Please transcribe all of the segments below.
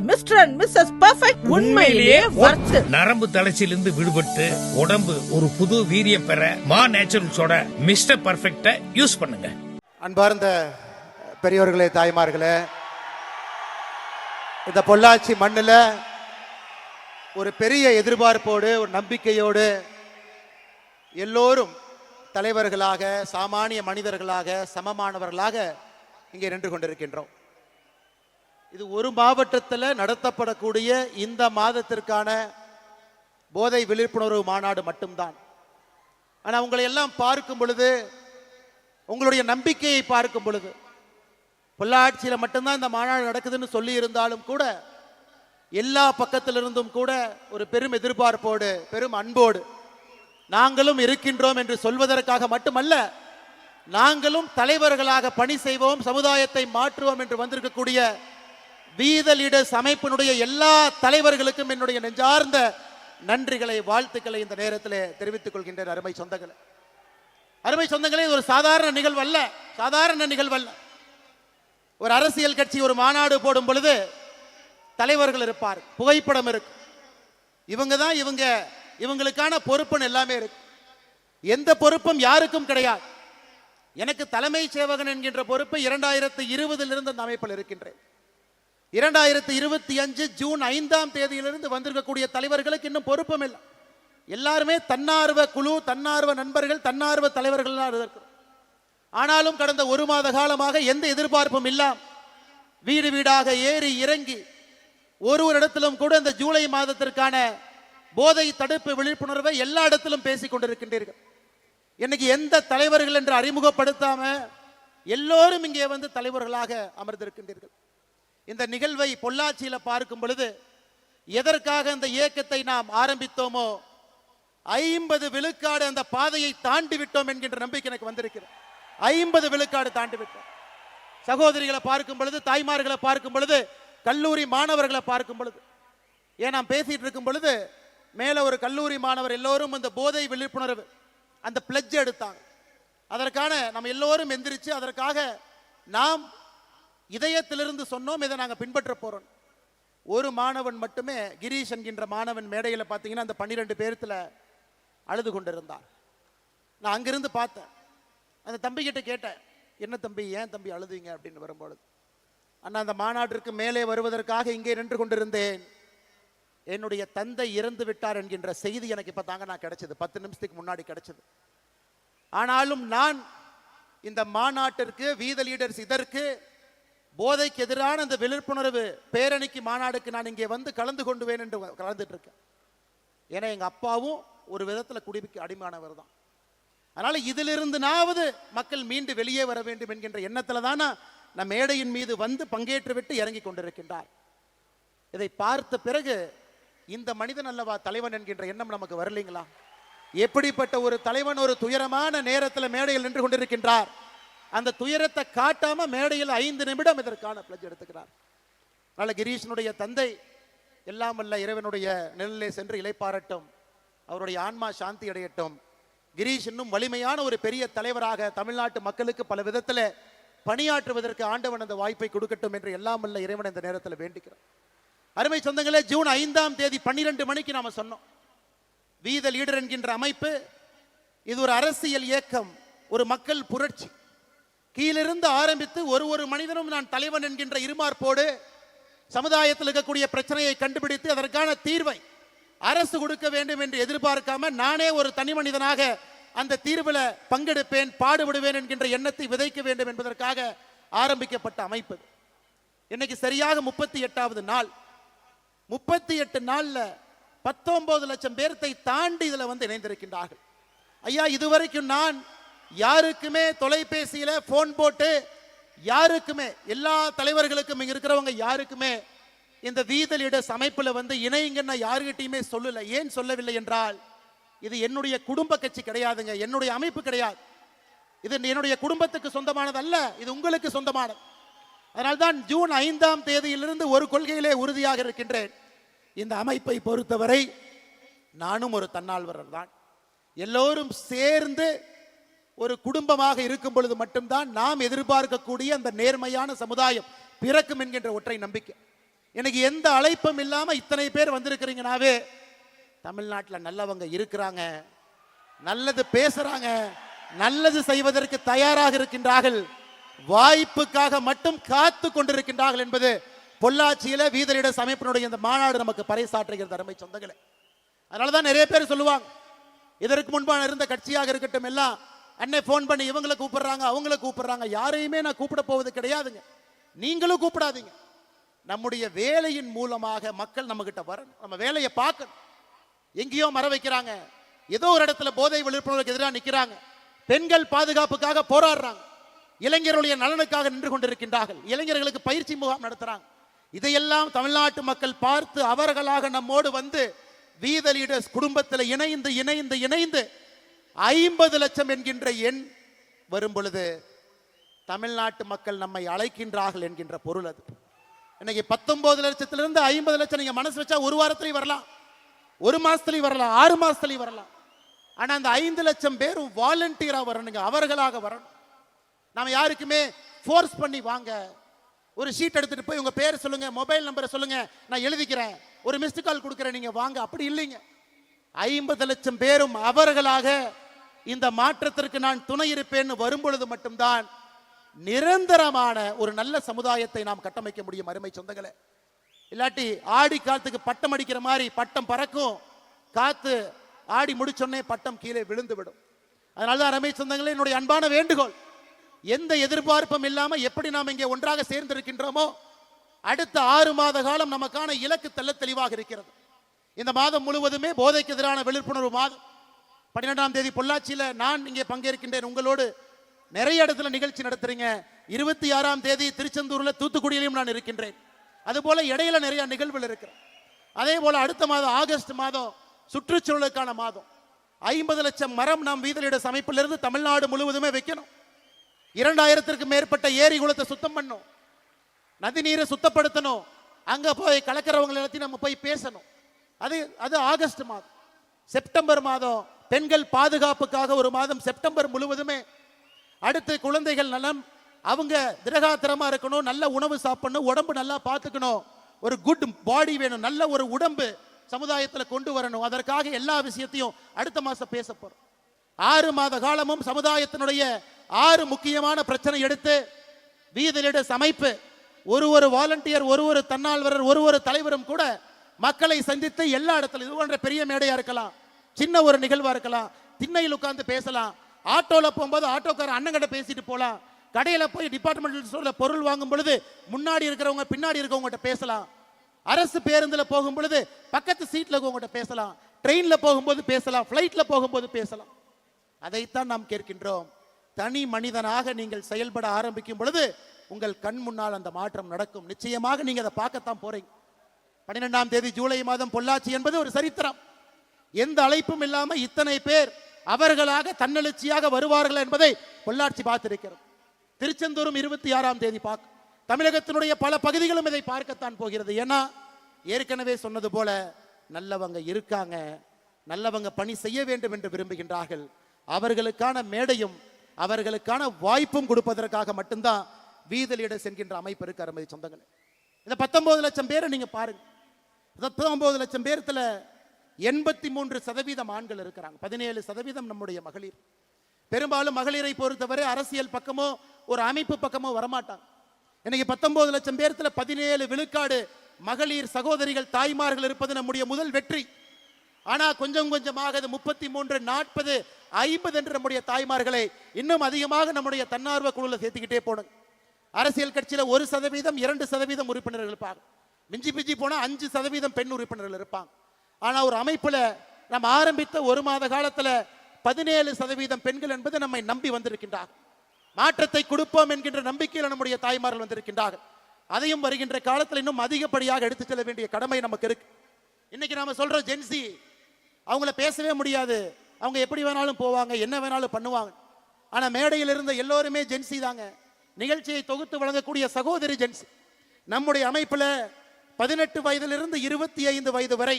Mister and Mrs perfect உண்மையிலேயே வர்த். நரம்பு தளர்ச்சியிலிருந்து விடுபட்டு உடம்பு ஒரு புது வீரியம் பெற மா நேச்சுரல்ஸோட மிஸ்டர் பெர்ஃபெக்ட்ட யூஸ் பண்ணுங்க. அன்பார்ந்த பெரியோர்களே, தாய்மார்களே, இந்த பொள்ளாச்சி மண்ணில் ஒரு பெரிய எதிர்பார்ப்போடு ஒரு நம்பிக்கையோடு எல்லோரும் தலைவர்களாக, சாமானிய மனிதர்களாக, சமமானவர்களாக இங்கே நின்று கொண்டிருக்கின்றோம். இது ஒரு மாவட்டத்தில் நடத்தப்படக்கூடிய இந்த மாதத்திற்கான போதை விழிப்புணர்வு மாநாடு மட்டும்தான். ஆனால் உங்களை எல்லாம் பார்க்கும் பொழுது, உங்களுடைய நம்பிக்கையை பார்க்கும் பொழுது, பொள்ளாச்சியில் மட்டும்தான் இந்த மாநாடு நடக்குதுன்னு சொல்லி இருந்தாலும் கூட எல்லா பக்கத்திலிருந்தும் கூட ஒரு பெரும் எதிர்பார்ப்போடு, பெரும் அன்போடு நாங்களும் இருக்கின்றோம் என்று சொல்வதற்காக மட்டுமல்ல, நாங்களும் தலைவர்களாக பணி செய்வோம், சமுதாயத்தை மாற்றுவோம் என்று வந்திருக்கக்கூடிய வீத லீடர்ஸ் அமைப்பினுடைய எல்லா தலைவர்களுக்கும் என்னுடைய நெஞ்சார்ந்த நன்றிகளை, வாழ்த்துக்களை இந்த நேரத்தில் தெரிவித்துக் கொள்கின்றேன். அருமை சொந்தங்களே, அருமை சொந்தங்களே, இது ஒரு சாதாரண நிகழ்வு அல்ல, சாதாரண நிகழ்வு அல்ல. ஒரு அரசியல் கட்சி ஒரு மாநாடு போடும் பொழுது தலைவர்கள் இருப்பார், புகைப்படம் இருக்கு, இவங்க தான் இவங்களுக்கான பொறுப்புன்னு எல்லாமே இருக்கு. எந்த பொறுப்பும் யாருக்கும் கிடையாது. எனக்கு தலைமை சேவகன் என்கின்ற பொறுப்பு 2020 அந்த அமைப்பில் இருக்கின்றேன். 2025 ஜூன் 5ஆம் தேதியிலிருந்து வந்திருக்கக்கூடிய தலைவர்களுக்கு இன்னும் பொறுப்பும் இல்லை. எல்லாருமே தன்னார்வ குழு, தன்னார்வ நண்பர்கள், தன்னார்வ தலைவர்கள் இருக்கிறோம். ஆனாலும் கடந்த ஒரு மாத காலமாக எந்த எதிர்பார்ப்பும் இல்லாம வீடு வீடாக ஏறி இறங்கி ஒரு இடத்திலும் கூட இந்த ஜூலை மாதத்திற்கான போதை தடுப்பு விழிப்புணர்வை எல்லா இடத்திலும் பேசிக் கொண்டிருக்கின்றீர்கள். இன்னைக்கு எந்த தலைவர்கள் என்று அறிமுகப்படுத்தாம எல்லோரும் இங்கே வந்து தலைவர்களாக அமர்ந்திருக்கின்றீர்கள். இந்த நிகழ்வை பொள்ளாச்சியில் பார்க்கும் பொழுது எதற்காக இந்த இயக்கத்தை நாம் ஆரம்பித்தோமோ 50 விழுக்காடு அந்த பாதையை தாண்டி விட்டோம் என்கின்ற நம்பிக்கை எனக்கு வந்திருக்கிறது. 50 விழுக்காடு தாண்டி விட்டோம். சகோதரிகளை பார்க்கும் பொழுது, தாய்மார்களை பார்க்கும் பொழுது, கல்லூரி மாணவர்களை பார்க்கும் பொழுது, ஏன் நாம் பேசிட்டு இருக்கும் பொழுது மேல ஒரு கல்லூரி மாணவர் எல்லோரும் அந்த போதை விழிப்புணர்வு அந்த பிளட்ஜ் எடுத்தாங்க. அதற்கான நம்ம எல்லோரும் எந்திரிச்சு அதற்காக நாம் இதயத்திலிருந்து சொன்னோம், இதை நாங்கள் பின்பற்ற போறோம். ஒரு மாணவன் மட்டுமே, கிரீஷ் என்கின்ற மாணவன் மேடையில் பார்த்தீங்கன்னா அந்த 12 பேர்த்துல அழுது கொண்டிருந்தார். நான் அங்கிருந்து பார்த்தேன். அந்த தம்பி கிட்ட கேட்டேன், என்ன தம்பி, ஏன் தம்பி அழுதுங்க அப்படின்னு வரும்பொழுது, அண்ணா அந்த மாநாட்டிற்கு மேலே வருவதற்காக இங்கே நின்று கொண்டிருந்தேன், என்னுடைய தந்தை இறந்து விட்டார் என்கின்ற செய்தி எனக்கு இப்போ தாங்க நான் கிடைச்சது, 10 நிமிஷத்துக்கு முன்னாடி கிடைச்சது. ஆனாலும் நான் இந்த மாநாட்டிற்கு, வீத லீடர்ஸ் இதற்கு போதைக்கு எதிரான அந்த விழிப்புணர்வு பேரணிக்கு, மாநாடுக்கு நான் இங்கே வந்து கலந்து கொண்டுவேன் என்று கலந்துட்டு இருக்கேன். ஏன்னா எங்க அப்பாவும் ஒரு விதத்தில் குடிக்கு அடிமையானவர் தான். அதனால இதிலிருந்துனாவது மக்கள் மீண்டு வெளியே வர வேண்டும் என்கின்ற எண்ணத்துல தானே நம் மேடையின் மீது வந்து பங்கேற்று விட்டு இறங்கி கொண்டிருக்கின்றார். இதை பார்த்த பிறகு இந்த மனிதன் அல்லவா தலைவன் என்கின்ற எண்ணம் நமக்கு வரலீங்களா? எப்படிப்பட்ட ஒரு தலைவன் ஒரு துயரமான நேரத்தில் மேடையில் நின்று கொண்டிருக்கின்றார். அந்த துயரத்தை காட்டாம மேடையில் 5 நிமிடம் இதற்கான பிளட்ஜ் எடுத்துக்கிறார். அதனால கிரீஷனுடைய தந்தை எல்லாம் வல்ல இறைவனுடைய நிழலிலே சென்று இளைப்பாறட்டும், அவருடைய ஆன்மா சாந்தி அடையட்டும். கிரீஷ் இன்னும் வலிமையான ஒரு பெரிய தலைவராக தமிழ்நாட்டு மக்களுக்கு பல விதத்தில் பணியாற்றுவதற்கு ஆண்டவன் அந்த வாய்ப்பை கொடுக்கட்டும் என்று எல்லாம் வல்ல இறைவன் இந்த நேரத்தில் வேண்டிக்கிறோம். அருமை சொந்தங்களே, ஜூன் 5ஆம் தேதி 12 மணிக்கு நாம சொன்னோம், வீத லீடர் என்கின்ற அமைப்பு இது ஒரு அரசியல் இயக்கம், ஒரு மக்கள் புரட்சி. கீழிருந்து ஆரம்பித்து ஒரு மனிதனும் நான் தலைவன் என்கின்ற இருமார்ப்போடு சமுதாயத்தில் இருக்கக்கூடிய பிரச்சனையை கண்டுபிடித்து அதற்கான தீர்வை அரசு கொடுக்க வேண்டும் என்று எதிர்பார்க்காம நானே ஒரு தனி மனிதனாக அந்த தீர்வில் பங்கெடுப்பேன், பாடுபடுவேன் என்கின்ற எண்ணத்தை விதைக்க வேண்டும் என்பதற்காக ஆரம்பிக்கப்பட்ட அமைப்பு. இன்னைக்கு சரியாக 38வது நாள். 38 நாள்ல 19 லட்சம் பேர்த்தை தாண்டி இதுல வந்து இணைந்திருக்கின்றார்கள். ஐயா, இதுவரைக்கும் நான் யாருக்குமே தொலைபேசியில போன் போட்டு யாருக்குமே, எல்லா தலைவர்களுக்கும் இங்க இருக்கிறவங்க யாருக்குமே இந்த வீத லீடர்ஸ் அமைப்புல வந்து இணைங்கன்னு யாருகிட்டையுமே சொல்லல. ஏன் சொல்லவில்லை என்றால், இது என்னுடைய குடும்ப கட்சி கிடையாதுங்க, என்னுடைய அமைப்பு கிடையாது, இது என்னுடைய குடும்பத்துக்கு சொந்தமானது அல்ல, இது உங்களுக்கு சொந்தமானது. அதனால்தான் ஜூன் 5ஆம் தேதியிலிருந்து ஒரு கொள்கையிலே உறுதியாக இருக்கின்றேன். இந்த அமைப்பை பொறுத்தவரை நானும் ஒரு தன்னார்வலர் தான். எல்லோரும் சேர்ந்து ஒரு குடும்பமாக இருக்கும் பொழுது மட்டும்தான் நாம் எதிர்பார்க்கக்கூடிய அந்த நேர்மையான சமுதாயம் பிறக்கும் என்கின்ற ஒற்றை நம்பிக்கை. எனக்கு எந்த அழைப்பும் இல்லாம இத்தனை பேர் வந்திருக்கிறீங்கனாவே தமிழ்நாட்டில் நல்லவங்க இருக்கிறாங்க, நல்லது பேசுறாங்க, நல்லது செய்வதற்கு தயாராக இருக்கின்றார்கள், வாய்ப்புக்காக மட்டும் காத்து கொண்டிருக்கின்றார்கள் என்பது பொள்ளாச்சியில வீதலிட அமைப்பினுடைய இந்த மாநாடு நமக்கு பறைசாற்றுகிறது அருமை சொந்தங்களே. அதனாலதான் நிறைய பேர் சொல்லுவாங்க, இதற்கு முன்பான இருந்த கட்சியாக இருக்கட்டும் எல்லாம் அன்னை போன் பண்ணி இவங்களை கூப்பிடுறாங்க அவங்களை கூப்பிடுறாங்க. யாரையுமே நான் கூப்பிட போவது கிடையாதுங்க, நீங்களும் கூப்பிடாதீங்க. நம்முடைய வேலையின் மூலமாக மக்கள் நம்ம கிட்ட வரணும், நம்ம வேலையை பார்க்கணும். எங்கேயோ மர வைக்கிறாங்க, ஏதோ ஒரு இடத்துல போதை விழிப்புணர்வுக்கு எதிராக நிற்கிறாங்க, பெண்கள் பாதுகாப்புக்காக போராடுறாங்க, இளைஞர்களுடைய நலனுக்காக நின்று கொண்டிருக்கின்றார்கள், இளைஞர்களுக்கு பயிற்சி முகாம் நடத்துறாங்க. இதையெல்லாம் தமிழ்நாட்டு மக்கள் பார்த்து அவர்களாக நம்மோடு வந்து வீத லீடர்ஸ் குடும்பத்தில் இணைந்து இணைந்து இணைந்து 50 லட்சம் என்கின்ற எண் வரும் பொழுது தமிழ்நாட்டு மக்கள் நம்மை அழைக்கின்றார்கள் என்கின்ற பொருள் அது. இன்னைக்கு 19 லட்சத்திலிருந்து 50 லட்சம் நீங்க மனசு வச்சா ஒரு வாரத்திலையும் வரலாம், ஒரு மாசத்துலையும் வரலாம், 6 மாசத்துலையும் வரலாம். ஆனா அந்த 5 லட்சம் பேரும் வாலண்டியரா வரணுங்க, அவர்களாக வரணும். நாம யாருக்குமே ஃபோர்ஸ் பண்ணி வாங்க, ஒரு ஷீட் எடுத்துட்டு போய் உங்க பேர் சொல்லுங்க, மொபைல் நம்பரை சொல்லுங்க, நான் எழுதிக்கிறேன், ஒரு மிஸ்டு கால் கொடுக்குறேன், நீங்க வாங்க, அப்படி இல்லைங்க. 50 லட்சம் பேரும் அவர்களாக இந்த மாற்றத்திற்கு நான் துணை இருப்பேன்னு வரும்பொழுது மட்டும்தான் நிரந்தரமான ஒரு நல்ல சமுதாயத்தை நாம் கட்டமைக்க முடியும் அருமை சொந்தங்களே. இல்லாட்டி ஆடி காலத்துக்கு பட்டம் அடிக்கிற மாதிரி பட்டம் பறக்கும், காத்து ஆடி முடிச்சோன்னே பட்டம் கீழே விழுந்து விடும். அதனாலதான் அருமை சொந்தங்களே, என்னுடைய அன்பான வேண்டுகோள், எந்த எதிர்பார்ப்பும் இல்லாம எப்படி நாம் இங்கே ஒன்றாக சேர்ந்திருக்கின்றோமோ அடுத்த 6 மாத காலம் நமக்கான இலக்கு தெள்ள தெளிவாக இருக்கிறது. இந்த மாதம் முழுவதுமே போதைக்கு எதிரான விழிப்புணர்வு மாதம். 12ஆம் தேதி பொள்ளாச்சியில நான் இங்கே பங்கேற்கின்றேன், உங்களோடு நிறைய இடத்துல நிகழ்ச்சி நடத்துறீங்க. 26ஆம் தேதி திருச்செந்தூர்ல தூத்துக்குடியிலும் நான் இருக்கின்றேன். அதுபோல இடையில நிறைய நிகழ்வுகள் இருக்கு. அதே போல அடுத்த மாதம் ஆகஸ்ட் மாதம் சுற்றுச்சூழலுக்கான மாதம். 50 லட்சம் மரம் நாம் வீதலிட அமைப்பிலிருந்து தமிழ்நாடு முழுவதுமே வைக்கணும். 2000க்கும் மேற்பட்ட ஏரி குளத்தை சுத்தம் பண்ணும், நதி நீரை சுத்தப்படுத்தணும், அங்க போய் கலக்கிறவங்க எல்லாத்தையும் நம்ம போய் பேசணும். அது ஆகஸ்ட் மாதம். செப்டம்பர் மாதம் பெண்கள் பாதுகாப்புக்காக ஒரு மாதம், செப்டம்பர் முழுவதுமே. அடுத்து குழந்தைகள் நலம், அவங்க திரகாத்திரமா இருக்கணும், நல்ல உணவு சாப்பிடணும், உடம்பு நல்லா பார்த்துக்கணும், ஒரு குட் பாடி வேணும், நல்ல ஒரு உடம்பு சமுதாயத்தில் கொண்டு வரணும். அதற்காக எல்லா விஷயத்தையும் அடுத்த மாசம் பேச போறோம். 6 மாத காலமும் சமுதாயத்தினுடைய 6 முக்கியமான பிரச்சனை எடுத்து வீதலிட அமைப்பு ஒரு வாலண்டியர், ஒரு தன்னால்வரர், ஒரு தலைவரும் கூட மக்களை சந்தித்து எல்லா இடத்துல, இது போன்ற பெரிய மேடையா இருக்கலாம், சின்ன ஒரு நிகழ்வா இருக்கலாம், திண்ணையில் உட்கார்ந்து பேசலாம், ஆட்டோல போகும்போது ஆட்டோக்கார அண்ணங்கிட்ட பேசிட்டு போலாம், கடையில போய் டிபார்ட்மெண்டல் ஸ்டோர்ல பொருள் வாங்கும் பொழுது முன்னாடி இருக்கிறவங்க பின்னாடி இருக்கவங்ககிட்ட பேசலாம், அரசு பேருந்துல போகும் பொழுது பக்கத்து சீட்ல இருக்கவங்ககிட்ட பேசலாம், ட்ரெயின்ல போகும்போது பேசலாம், பிளைட்ல போகும்போது பேசலாம். அதைத்தான் நாம் கேட்கின்றோம். தனி மனிதனாக நீங்கள் செயல்பட ஆரம்பிக்கும் பொழுது உங்கள் கண் முன்னால் அந்த மாற்றம் நடக்கும். நிச்சயமாக நீங்க அதை பார்க்கத்தான் போறீங்க. 12ஆம் தேதி ஜூலை மாதம் பொள்ளாச்சி என்பது ஒரு சரித்திரம். எந்த அழைப்பும் இல்லாம இத்தனை பேர் அவர்களாக தன்னெழுச்சியாக வருவார்கள் என்பதை பொள்ளாச்சி பார்த்திருக்கிறது. திருச்செந்தூரும் 26ஆம் தேதி பார்க்க, தமிழகத்தினுடைய பல பகுதிகளும் இதை பார்க்கத்தான் போகிறது. ஏன்னா ஏற்கனவே சொன்னது போல நல்லவங்க இருக்காங்க, நல்லவங்க பணி செய்ய வேண்டும் என்று விரும்புகின்றார்கள். அவர்களுக்கான மேடையும் அவர்களுக்கான வாய்ப்பும் கொடுப்பதற்காக மட்டும்தான் வீதலிடஸ் என்கின்ற அமைப்பு இருக்கு அருமை சொந்தங்களே. இந்த 19 லட்சம் பேரை நீங்க பாருங்க. 19 லட்சம் பேர்த்துல 83% ஆண்கள் இருக்கிறாங்க, 17% நம்முடைய மகளிர். பெரும்பாலும் மகளிரை பொறுத்தவரை அரசியல் பக்கமோ ஒரு அமைப்பு பக்கமோ வரமாட்டாங்க. இன்னைக்கு 19 லட்சம் பேர்த்துல 17 விழுக்காடு மகளிர் சகோதரிகள் தாய்மார்கள் இருப்பது நம்முடைய முதல் வெற்றி. ஆனா கொஞ்சம் கொஞ்சமாக 33, 40, 50 என்று நம்முடைய தாய்மார்களை இன்னும் அதிகமாக நம்முடைய தன்னார்வ குழுல சேர்த்துக்கிட்டே போனோம். அரசியல் கட்சியில 1%, 2% உறுப்பினர்கள் இருப்பாங்க, மிஞ்சி மிஞ்சி போனா 5% பெண் உறுப்பினர்கள் இருப்பாங்க. ஆனா ஒரு அமைப்புல நம்ம ஆரம்பித்த 1 மாத காலத்துல 17% பெண்கள் என்பது நம்மை நம்பி வந்திருக்கின்றார்கள். மாற்றத்தை கொடுப்போம் என்கின்ற நம்பிக்கையில் நம்முடைய தாய்மார்கள் வந்திருக்கின்றார்கள். அதையும் வருகின்ற காலத்தில் இன்னும் அதிகப்படியாக எடுத்து செல்ல வேண்டிய கடமை நமக்கு இருக்கு. இன்னைக்கு நாம சொல்ற ஜென்சி, அவங்கள பேசவே முடியாது, அவங்க எப்படி வேணாலும் போவாங்க, என்ன வேணாலும் பண்ணுவாங்க. ஆனா மேடையில் இருந்த எல்லோருமே ஜென்சி தாங்க. நிகழ்ச்சியை தொகுத்து வழங்கக்கூடிய சகோதரி ஜென்சி. நம்முடைய அமைப்புல 18 வயதிலிருந்து 25 வயது வரை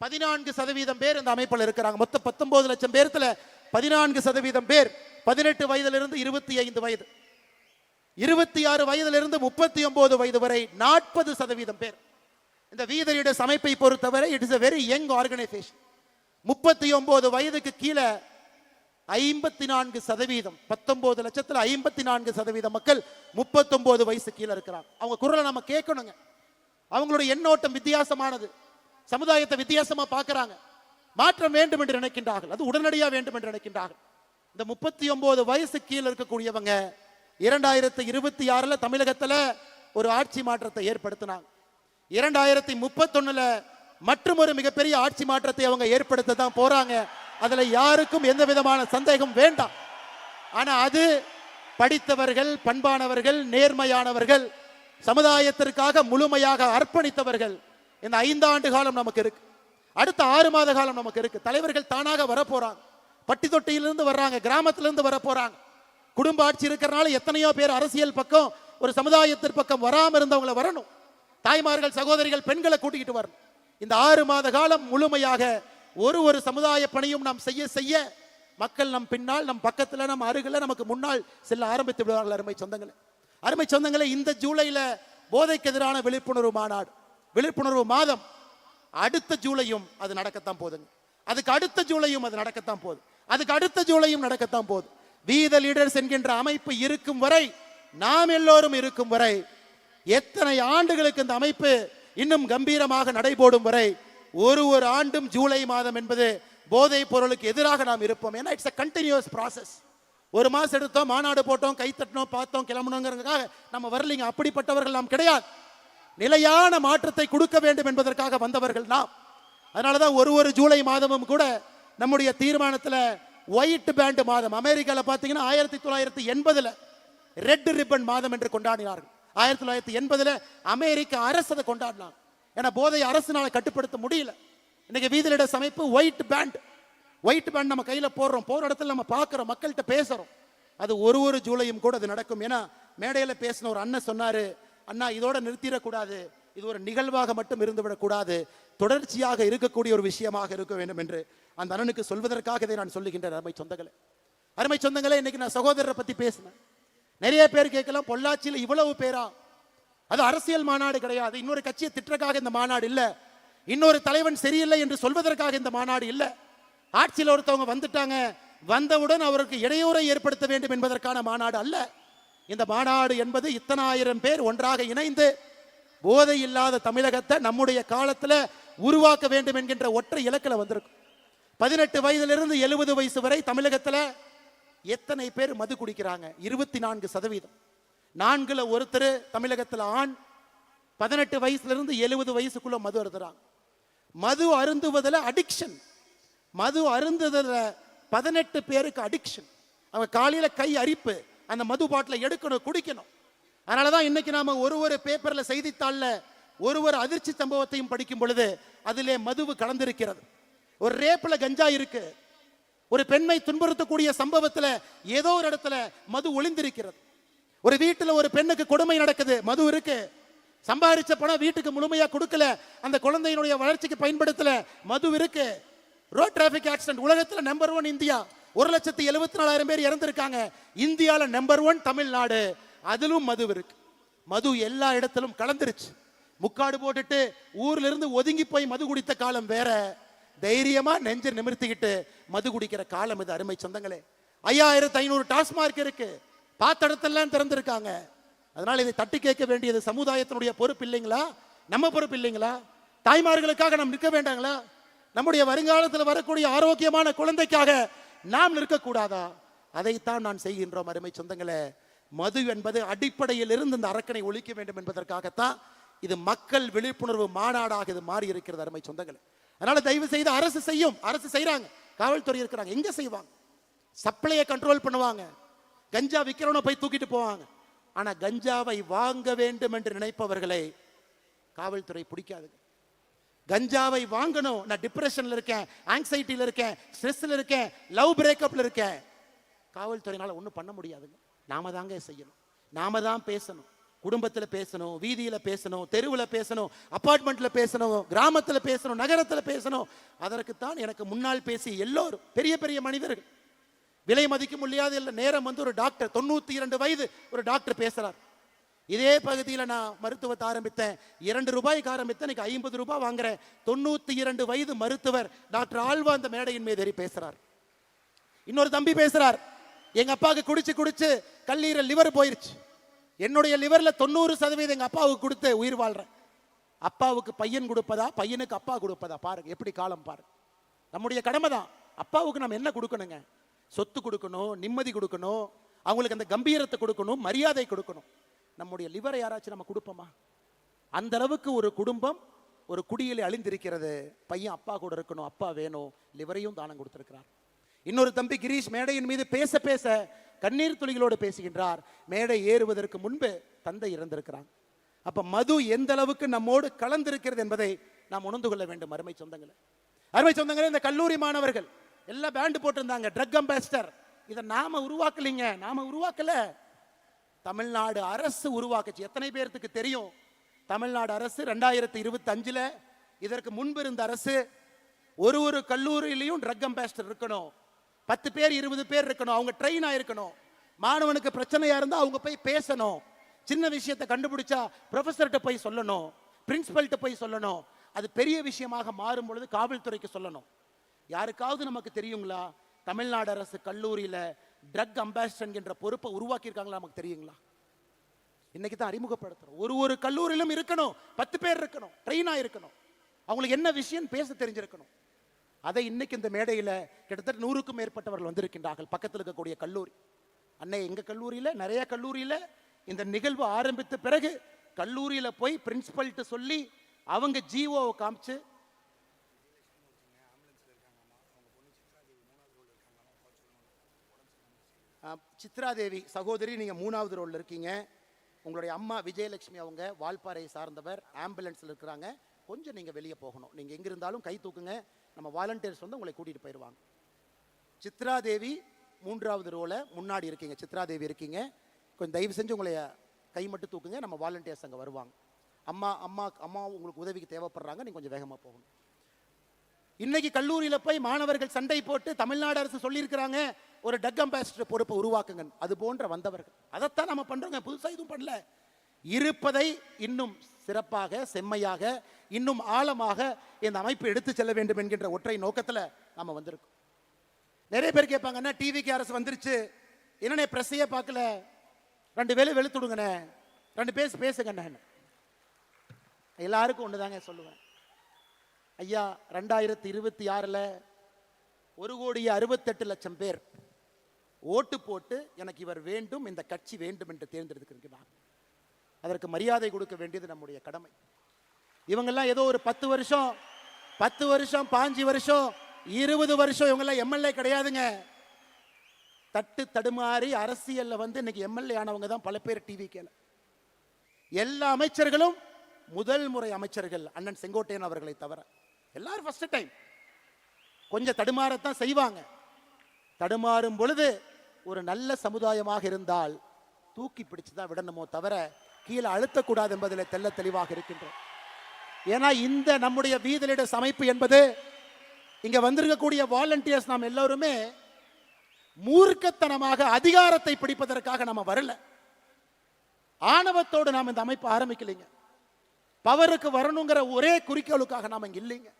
14% பேர் இந்த அமைப்பில் இருக்கிறாங்க. மொத்தம் 19 லட்சம் பேர்த்துல 14% பேர் 18 வயதிலிருந்து 25 வயது, 26 வயதிலிருந்து 39 வயது வரை 40% பேர் இந்த வீத லீடர்ஸ் அமைப்பை பொறுத்தவரை it is a very young organization. 39 வயதுக்கு கீழே 54%, 19 லட்சத்தில் 54% மக்கள் 39 வயசு கீழே இருக்கிறாங்க. அவங்க குரலை நம்ம கேட்கணுங்க. அவங்களுடைய எண்ணோட்டம் வித்தியாசமானது. சமுதாயத்தை வித்தியாசமா பார்க்கறாங்க. மாற்றம் வேண்டும் என்று நினைக்கின்றார்கள். அது உடனடியாக வேண்டும் என்று நினைக்கின்றார்கள். இந்த 39 வயசு கீழே இருக்கக்கூடியவங்க 2026 தமிழகத்துல ஒரு ஆட்சி மாற்றத்தை ஏற்படுத்தினாங்க. 2031 மற்றும் ஒரு மிகப்பெரிய ஆட்சி மாற்றத்தை அவங்க ஏற்படுத்த தான் போறாங்க. அதுல யாருக்கும் எந்த விதமான சந்தேகம் வேண்டாம். ஆனா அது படித்தவர்கள், பண்பானவர்கள், நேர்மையானவர்கள், சமுதாயத்திற்காக முழுமையாக அர்ப்பணித்தவர்கள். இந்த 5 ஆண்டு காலம் நமக்கு இருக்கு. அடுத்த 6 மாத காலம் நமக்கு இருக்கு. தலைவர்கள் தானாக வர போறாங்க. பட்டி தொட்டியிலிருந்து வர்றாங்க, கிராமத்திலிருந்து வர போறாங்க. குடும்ப ஆட்சி இருக்கிறனால எத்தனையோ பேர் அரசியல் பக்கம், ஒரு சமுதாயத்தின் பக்கம் வராம இருந்தவங்களை வரணும். தாய்மார்கள், சகோதரிகள், பெண்களை கூட்டிக்கிட்டு வரணும். இந்த 6 மாத காலம் முழுமையாக ஒரு சமுதாய பணியும் நாம் செய்ய செய்ய மக்கள் நம் பின்னால், நம் பக்கத்துல, நம் அருகில, நமக்கு முன்னால் செல்ல ஆரம்பித்து விடுவார்கள். அருமை சொந்தங்களே, இந்த ஜூலைல போதைக்கு எதிரான விழிப்புணர்வு மாநாடு, விழிப்புணர்வு மாதம். அடுத்த ஜூலையும் அது நடக்கத்தான் போதுங்க. அதுக்கு அடுத்த ஜூலையும் அது நடக்கத்தான் போகுது. அதுக்கு அடுத்த ஜூலையும் நடக்கத்தான் போகுது. வீத லீடர்ஸ் என்கின்ற அமைப்பு இருக்கும் வரை, நாம் எல்லோரும் இருக்கும் வரை, எத்தனை ஆண்டுகளுக்கு இந்த அமைப்பு இன்னும் கம்பீரமாக நடைபோடும் வரை, ஒரு ஆண்டும் ஜூலை மாதம் என்பது போதை பொருளுக்கு எதிராக நாம் இருப்போம். ஏன்னா இட்ஸ் a continuous process. ஒரு மாசம் எடுத்தோம், மாநாடு போட்டோம், கை தட்டினோம், பார்த்தோம், கிளம்பணுங்கிறதுக்காக நம்ம வரலீங்க. அப்படிப்பட்டவர்கள் நாம் கிடையாது. நிலையான மாற்றத்தை கொடுக்க வேண்டும் என்பதற்காக வந்தவர்கள் நாம். அதனாலதான் ஒரு ஜூலை மாதமும் கூட நம்முடைய தீர்மானத்தில் ஒயிட் பேண்ட் மாதம், அமெரிக்கால பாத்தீங்கன்னா 1980 ரெட் ரிப்பன் மாதம் என்று கொண்டாடினார்கள். 1980 அமெரிக்க அரசு அதை கொண்டாடினாங்க. ஏன்னா போதை அரசுனால கட்டுப்படுத்த முடியல. இன்னைக்கு வீதி லீடர்ஸ் அமைப்பு ஒயிட் பேண்ட் நம்ம கையில போடுறோம், போற இடத்துல நம்ம பார்க்கிறோம், மக்கள்கிட்ட பேசுறோம். அது ஒரு ஜூலையும் கூட அது நடக்கும். ஏன்னா மேடையில பேசின ஒரு அண்ணன் சொன்னாரு, அண்ணா இதோட நிறுத்திடக்கூடாது, இது ஒரு நிகழ்வாக மட்டும் இருந்துவிடக்கூடாது, தொடர்ச்சியாக இருக்கக்கூடிய ஒரு விஷயமாக இருக்க வேண்டும் என்று அந்த அண்ணனுக்கு சொல்வதற்காக இதை நான் சொல்லுகின்றேன். அருமை சொந்தங்களே, இன்னைக்கு நான் சகோதரரை பத்தி பேசினேன். நிறைய பேர் கேட்கலாம், பொள்ளாச்சியில் இவ்வளவு பேரா? அது அரசியல் மாநாடு கிடையாது. இன்னொரு கட்சியை திட்டக்காக இந்த மாநாடு இல்ல. இன்னொரு தலைவன் சரியில்லை என்று சொல்வதற்காக இந்த மாநாடு இல்ல. ஆட்சியில் ஒருத்தவங்க வந்துட்டாங்க, வந்தவுடன் அவருக்கு இடையூறை ஏற்படுத்த வேண்டும் என்பதற்கான மாநாடு அல்ல. இந்த மாநாடு என்பது இத்தனை ஆயிரம் பேர் ஒன்றாக இணைந்து போதை இல்லாத தமிழகத்தை நம்முடைய காலத்துல உருவாக்க வேண்டும் என்கின்ற ஒற்றை இலக்கில் வந்திருக்கும். 18 வயதிலிருந்து 70 வயசு வரை தமிழகத்துல எத்தனை பேர் மது குடிக்கிறாங்க? 24%. 4ல் ஒருத்தர் தமிழகத்தில் ஆண் 18 வயசுல இருந்து 70 வயசுக்குள்ள மது அருந்துறாங்க. மது அருந்துவதில் அடிக்ஷன், மது அருந்துவதில் 18 பேருக்கு அடிக்ஷன். அவங்க காலையில கை அரிப்பு, அந்த மது பாட்டில எடுக்கணும், குடிக்கணும். அதனாலதான் இன்னைக்கு நாம ஒரு பேப்பர்ல, செய்தித்தாள்ல ஒரு அதிர்ச்சி சம்பவத்தையும் படிக்கும் பொழுது அதிலே மதுவு கலந்திருக்கிறது. ஒரு ரேப்ல கஞ்சா இருக்கு, ஒரு பெண்ணை துன்புறுத்தக்கூடிய சம்பவத்துல ஏதோ ஒரு இடத்துல மது ஒளிந்திருக்கிறது. ஒரு வீட்டுல ஒரு பெண்ணுக்கு கொடுமை நடக்குது, மது இருக்கு. சம்பாதிச்ச பணம் வீட்டுக்கு முழுமையா கொடுக்கல, அந்த குழந்தையினுடைய வளர்ச்சிக்கு பயன்படுத்தல, மது இருக்கு. ரோட் டிராபிக் ஆக்சிடென்ட் உலகத்துல நம்பர் 1 இந்தியா, 1,74,000 பேர் இறந்திருக்காங்க. இந்தியால நம்பர் 1 தமிழ்நாடு, அதிலும் மது இருக்கு. மது எல்லா இடத்திலும் கலந்துருச்சு. முக்காடு போட்டுட்டு ஊர்ல இருந்து ஒதுங்கி போய் மது குடித்த காலம் வேற, தைரியமா நெஞ்ச நிமிர்த்திக்கிட்டு மது குடிக்கிற காலம் இது. அருமை சொந்தங்களே, 5500 டாஸ்மார்க் இருக்கு, பார்த்த இடத்தெல்லாம் திறந்திருக்காங்க. அதனால இதை தட்டி கேட்க வேண்டியது சமுதாயத்தினுடைய பொறுப்பு இல்லைங்களா? நம்ம பொறுப்பு இல்லைங்களா? தாய்மார்களுக்காக நாம் நிற்க வேண்டாங்களா? நம்முடைய வருங்காலத்தில் வரக்கூடிய ஆரோக்கியமான குழந்தைக்காக நாம் நிற்கக்கூடாதா? அதைத்தான் நான் செய்கின்றோம். அருமை சொந்தங்களே, மது என்பது அடிப்படையில் இருந்து இந்த அரக்கனை ஒழிக்க வேண்டும் என்பதற்காகத்தான் இது மக்கள் விழிப்புணர்வு மாநாடாக இது மாறி இருக்கிறது. அருமை சொந்தங்களே, அதனால தயவு செய்து அரசு செய்யும், அரசு செய்யறாங்க, காவல்துறை இருக்கிறாங்க, எங்க செய்வாங்க? சப்ளையை கண்ட்ரோல் பண்ணுவாங்க, கஞ்சா விற்கிறவனை போய் தூக்கிட்டு போவாங்க. ஆனா கஞ்சாவை வாங்க வேண்டும் என்று நினைப்பவர்களை காவல்துறை பிடிக்காது. கஞ்சாவை வாங்கணும், நான் டிப்ரெஷன்ல இருக்கேன், ஆங்ஸைட்டில இருக்கேன், ஸ்ட்ரெஸ்ல இருக்கேன், லவ் பிரேக்கப்ல இருக்கேன், காவல்துறையினால ஒன்றும் பண்ண முடியாதுங்க. நாம தாங்க செய்யணும், நாம தான் பேசணும். குடும்பத்தில் பேசணும், வீதியில பேசணும், தெருவில் பேசணும், அபார்ட்மெண்ட்ல பேசணும், கிராமத்தில் பேசணும், நகரத்தில் பேசணும். அதற்குத்தான் எனக்கு முன்னால் பேசி எல்லோரும் பெரிய பெரிய மனிதர்கள், விலை மதிக்க முடியாத நேரம் வந்து ஒரு டாக்டர் 92 வயது ஒரு டாக்டர் பேசுறார். இதே பகுதியில் நான் மருத்துவத்தை ஆரம்பித்தேன், 2 ரூபாய்க்கு ஆரம்பித்தேன், இன்னைக்கு 50 ரூபாய் வாங்குறேன். 92 வயது மருத்துவர் டாக்டர் ஆழ்வா அந்த மேடையின் மீது ஏறி பேசுறார். இன்னொரு தம்பி பேசுறார், எங்க அப்பாவுக்கு குடிச்சு குடிச்சு கல்லீரல் லிவர் போயிருச்சு, என்னுடைய லிவர்ல 90% எங்க அப்பாவுக்கு கொடுத்து உயிர் வாழ்றேன். அப்பாவுக்கு பையன் கொடுப்பதா, பையனுக்கு அப்பா கொடுப்பதா? பாருங்க எப்படி காலம் பாருங்க. நம்முடைய கடமை தான். அப்பாவுக்கு நம்ம என்ன கொடுக்கணுங்க? சொத்து கொடுக்கணும், நிம்மதி கொடுக்கணும், அவங்களுக்கு அந்த கம்பீரத்தை கொடுக்கணும், மரியாதை கொடுக்கணும். நம்முடைய லிவரை யாராச்சும் நம்ம கொடுப்போமா? அந்த அளவுக்கு ஒரு குடும்பம் ஒரு குடியிலே அழிந்திருக்கிறது. பையன் அப்பா கூட இருக்கணும், அப்பா வேணும், லிவரையும் தானம் கொடுத்திருக்கிறார். இன்னொரு தம்பி கிரீஷ் மேடையின் மீது பேச பேச கண்ணீர் துளிகளோடு பேசுகின்றார். மேடை ஏறுவதற்கு முன்பு தந்தை இறந்திருக்கிறாங்க. அப்ப மது எந்த அளவுக்கு நம்மோடு கலந்திருக்கிறது என்பதை நாம் உணர்ந்து கொள்ள வேண்டும். அருமை சொந்தங்களே, அருமை சொந்தங்களே, இந்த கல்லூரி மாணவர்கள் எல்லாம் பேண்ட் போட்டிருந்தாங்க, ட்ரக் அம்பாசிடர். இதை நாம உருவாக்கலீங்க, நாம உருவாக்கல, தமிழ்நாடு அரசு உருவாக்குச்சு. எத்தனை பேருக்கு தெரியும்? தமிழ்நாடு அரசு 2025 இதற்கு முன்பு இருந்த அரசு ஒரு கல்லூரியிலையும் ட்ரக் அம்பாசிடர் இருக்கணும், 10 பேர் 20 பேர் இருக்கணும், அவங்க ட்ரெயின் ஆயிருக்கணும். மாணவனுக்கு பிரச்சனையா இருந்தா அவங்க போய் பேசணும், சின்ன விஷயத்தை கண்டுபிடிச்சா ப்ரொஃபஸர்கிட்ட போய் சொல்லணும், பிரின்சிபல்கிட்ட போய் சொல்லணும். அது பெரிய விஷயமாக மாறும் பொழுது காவல்துறைக்கு சொல்லணும். யாருக்காவது நமக்கு தெரியுங்களா தமிழ்நாடு அரசு கல்லூரியில ட்ரக் அம்பாசிடர் என்ற பொறுப்பை உருவாக்கி இருக்காங்களா? நமக்கு தெரியுங்களா? இன்னைக்கு தான் அறிமுகப்படுத்துறோம். ஒரு கல்லூரியிலும் இருக்கணும், 10 பேர் இருக்கணும், ட்ரெயினா இருக்கணும், அவங்களுக்கு என்ன விஷயம் பேச தெரிஞ்சிருக்கணும். அதை இன்னைக்கு இந்த மேடையில் கிட்டத்தட்ட 100க்கும் மேற்பட்டவர்கள் வந்திருக்கின்றார்கள். பக்கத்தில் இருக்கக்கூடிய கல்லூரி அன்னை, எங்க கல்லூரியில நிறைய கல்லூரியில இந்த நிகழ்வு ஆரம்பித்த பிறகு கல்லூரியில போய் பிரின்சிபல்கிட்ட சொல்லி அவங்க ஜிஓவை காமிச்சு, சித்ராதேவி சகோதரி நீங்க 3வது ரோல்ல இருக்கீங்க, உங்களுடைய அம்மா விஜயலட்சுமி அவங்க வால்பாறையை சார்ந்தவர், ஆம்புலன்ஸ்ல இருக்கிறாங்க, கொஞ்சம் நீங்க வெளியே போகணும், நீங்க எங்க இருந்தாலும் கை தூக்குங்க, நம்ம வாலண்டியர்ஸ் வந்து உங்களை கூட்டிட்டு போயிடுவாங்க. சித்ராதேவி 3வது ரோல முன்னாடி இருக்கீங்க, சித்ராதேவி இருக்கீங்க, கொஞ்சம் தயவு செஞ்சு உங்களை கை மட்டும் தூக்குங்க, நம்ம வாலண்டியர்ஸ் அங்கே வருவாங்க. அம்மா அம்மா அம்மா உங்களுக்கு உதவிக்கு தேவைப்படுறாங்க, நீங்க கொஞ்சம் வேகமாக போகணும். இன்னைக்கு கல்லூரியில போய் மாணவர்கள் சண்டை போட்டு தமிழ்நாடு அரசு சொல்லியிருக்கிறாங்க ஒரு ட்ரக் அம்பாசிடர் பொறுப்பை உருவாக்குங்க. அது போன்ற வந்தவர்கள் அதைத்தான் நம்ம பண்றோங்க, புதுசாக எதுவும் பண்ணல. இருப்பதை இன்னும் சிறப்பாக, செம்மையாக, இன்னும் ஆழமாக இந்த அமைப்பு எடுத்து செல்ல வேண்டும் என்கின்ற ஒற்றை நோக்கத்தில் நாம வந்திருக்கோம். நிறைய பேர் கேட்பாங்க, என்ன டிவிக்கு அரசு வந்துருச்சு, என்னன்னே பிரஸ்ஸையே பார்க்கல, 2 வேலை வெளுத்துடுங்கண்ணே, 2 பேசுங்கண்ணே. எல்லாருக்கும் ஒண்ணுதாங்க சொல்லுவேன், ஐயா 2026 1,68,00,000 பேர் ஓட்டு போட்டு எனக்கு இவர் வேண்டும், இந்த கட்சி வேண்டும் என்று தேர்ந்தெடுத்திருக்கிறார். அதற்கு மரியாதை கொடுக்க வேண்டியது நம்முடைய கடமை. இவங்கெல்லாம் ஏதோ ஒரு 10 வருஷம் 5 வருஷம் 20 வருஷம் இவங்கெல்லாம் எம்எல்ஏ கிடையாதுங்க. தட்டு தடுமாறி அரசியல்ல வந்து இன்னைக்கு எம்எல்ஏ ஆனவங்க தான் பல பேர் டிவிக்கேல. எல்லா அமைச்சர்களும் முதல் முறை அமைச்சர்கள் அண்ணன் செங்கோட்டையன் அவர்களை தவிர எல்லாரும் ஃபர்ஸ்ட் டைம். கொஞ்சம் தடுமாறத்தான் செய்வாங்க. தடுமாறும் பொழுது ஒரு நல்ல சமுதாயமாக இருந்தால் தூக்கி பிடிச்சுதான் விடணுமோ தவிர கீழே அழுத்தக்கூடாது என்பதில் தெல்ல தெளிவாக இருக்கின்றோம். ஏன்னா இந்த நம்முடைய வீதலிட அமைப்பு என்பது, இங்க வந்திருக்கக்கூடிய வாலண்டியர்ஸ் நாம் எல்லாருமே மூர்க்கத்தனமாக அதிகாரத்தை பிடிப்பதற்காக நம்ம வரல. ஆணவத்தோடு நாம் இந்த அமைப்பு ஆரம்பிக்கலைங்க. பவருக்கு வரணுங்கிற ஒரே குறிக்கோளுக்காக நாம் இங்க இல்லைங்க.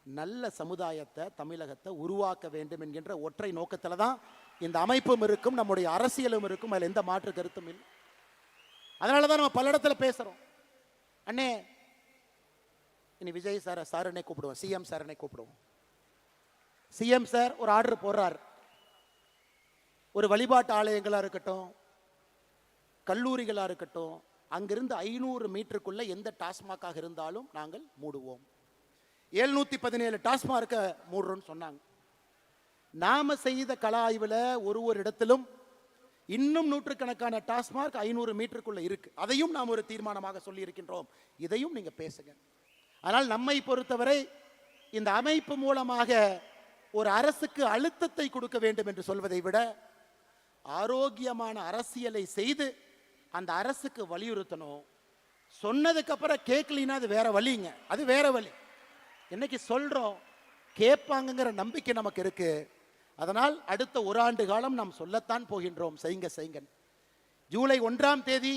நல்ல சமுதாயத்தை, தமிழகத்தை உருவாக்க வேண்டும் என்கின்ற ஒற்றை நோக்கத்தில் தான் இந்த அமைப்பும் இருக்கும், நம்முடைய அரசியலும் இருக்கும். அதில் எந்த மாற்று கருத்தும் இல்லை. அதனால தான் நம்ம பல இடத்துல பேசுறோம். அண்ணே இனி விஜய் சாரனை கூப்பிடுவோம், சிஎம் சாரனை கூப்பிடுவோம். சிஎம் சார் ஒரு ஆர்டர் போடுறார், ஒரு வழிபாட்டு ஆலயங்களா இருக்கட்டும், கல்லூரிகளா இருக்கட்டும், அங்கிருந்து 500 மீட்டருக்குள்ள எந்த டாஸ்மாகாக இருந்தாலும் நாங்கள் மூடுவோம். 717 டாஸ்மார்க்க மூடுறோம்னு சொன்னாங்க. நாம செய்த கள ஆய்வுல ஒரு இடத்திலும் இன்னும் நூற்றுக்கணக்கான டாஸ்மார்க் 500 மீட்டருக்குள்ள இருக்கு. அதையும் நாம் ஒரு தீர்மானமாக சொல்லி இருக்கின்றோம். இதையும் நீங்க பேசுங்க. ஆனால் நம்மை பொறுத்தவரை இந்த அமைப்பு மூலமாக ஒரு அரசுக்கு அழுத்தத்தை கொடுக்க வேண்டும் என்று சொல்வதை விட ஆரோக்கியமான அரசியலை செய்து அந்த அரசுக்கு வலியுறுத்தணும். சொன்னதுக்கு அப்புறம் கேட்கலினா அது வேற வழிங்க, அது வேற வழி. இன்னைக்கு சொல்றோம், கேட்பாங்கிற நம்பிக்கை நமக்கு இருக்கு. அதனால் அடுத்த 1 ஆண்டு காலம் நாம் சொல்லத்தான் போகின்றோம், செய்யுங்க. ஜூலை 1ஆம் தேதி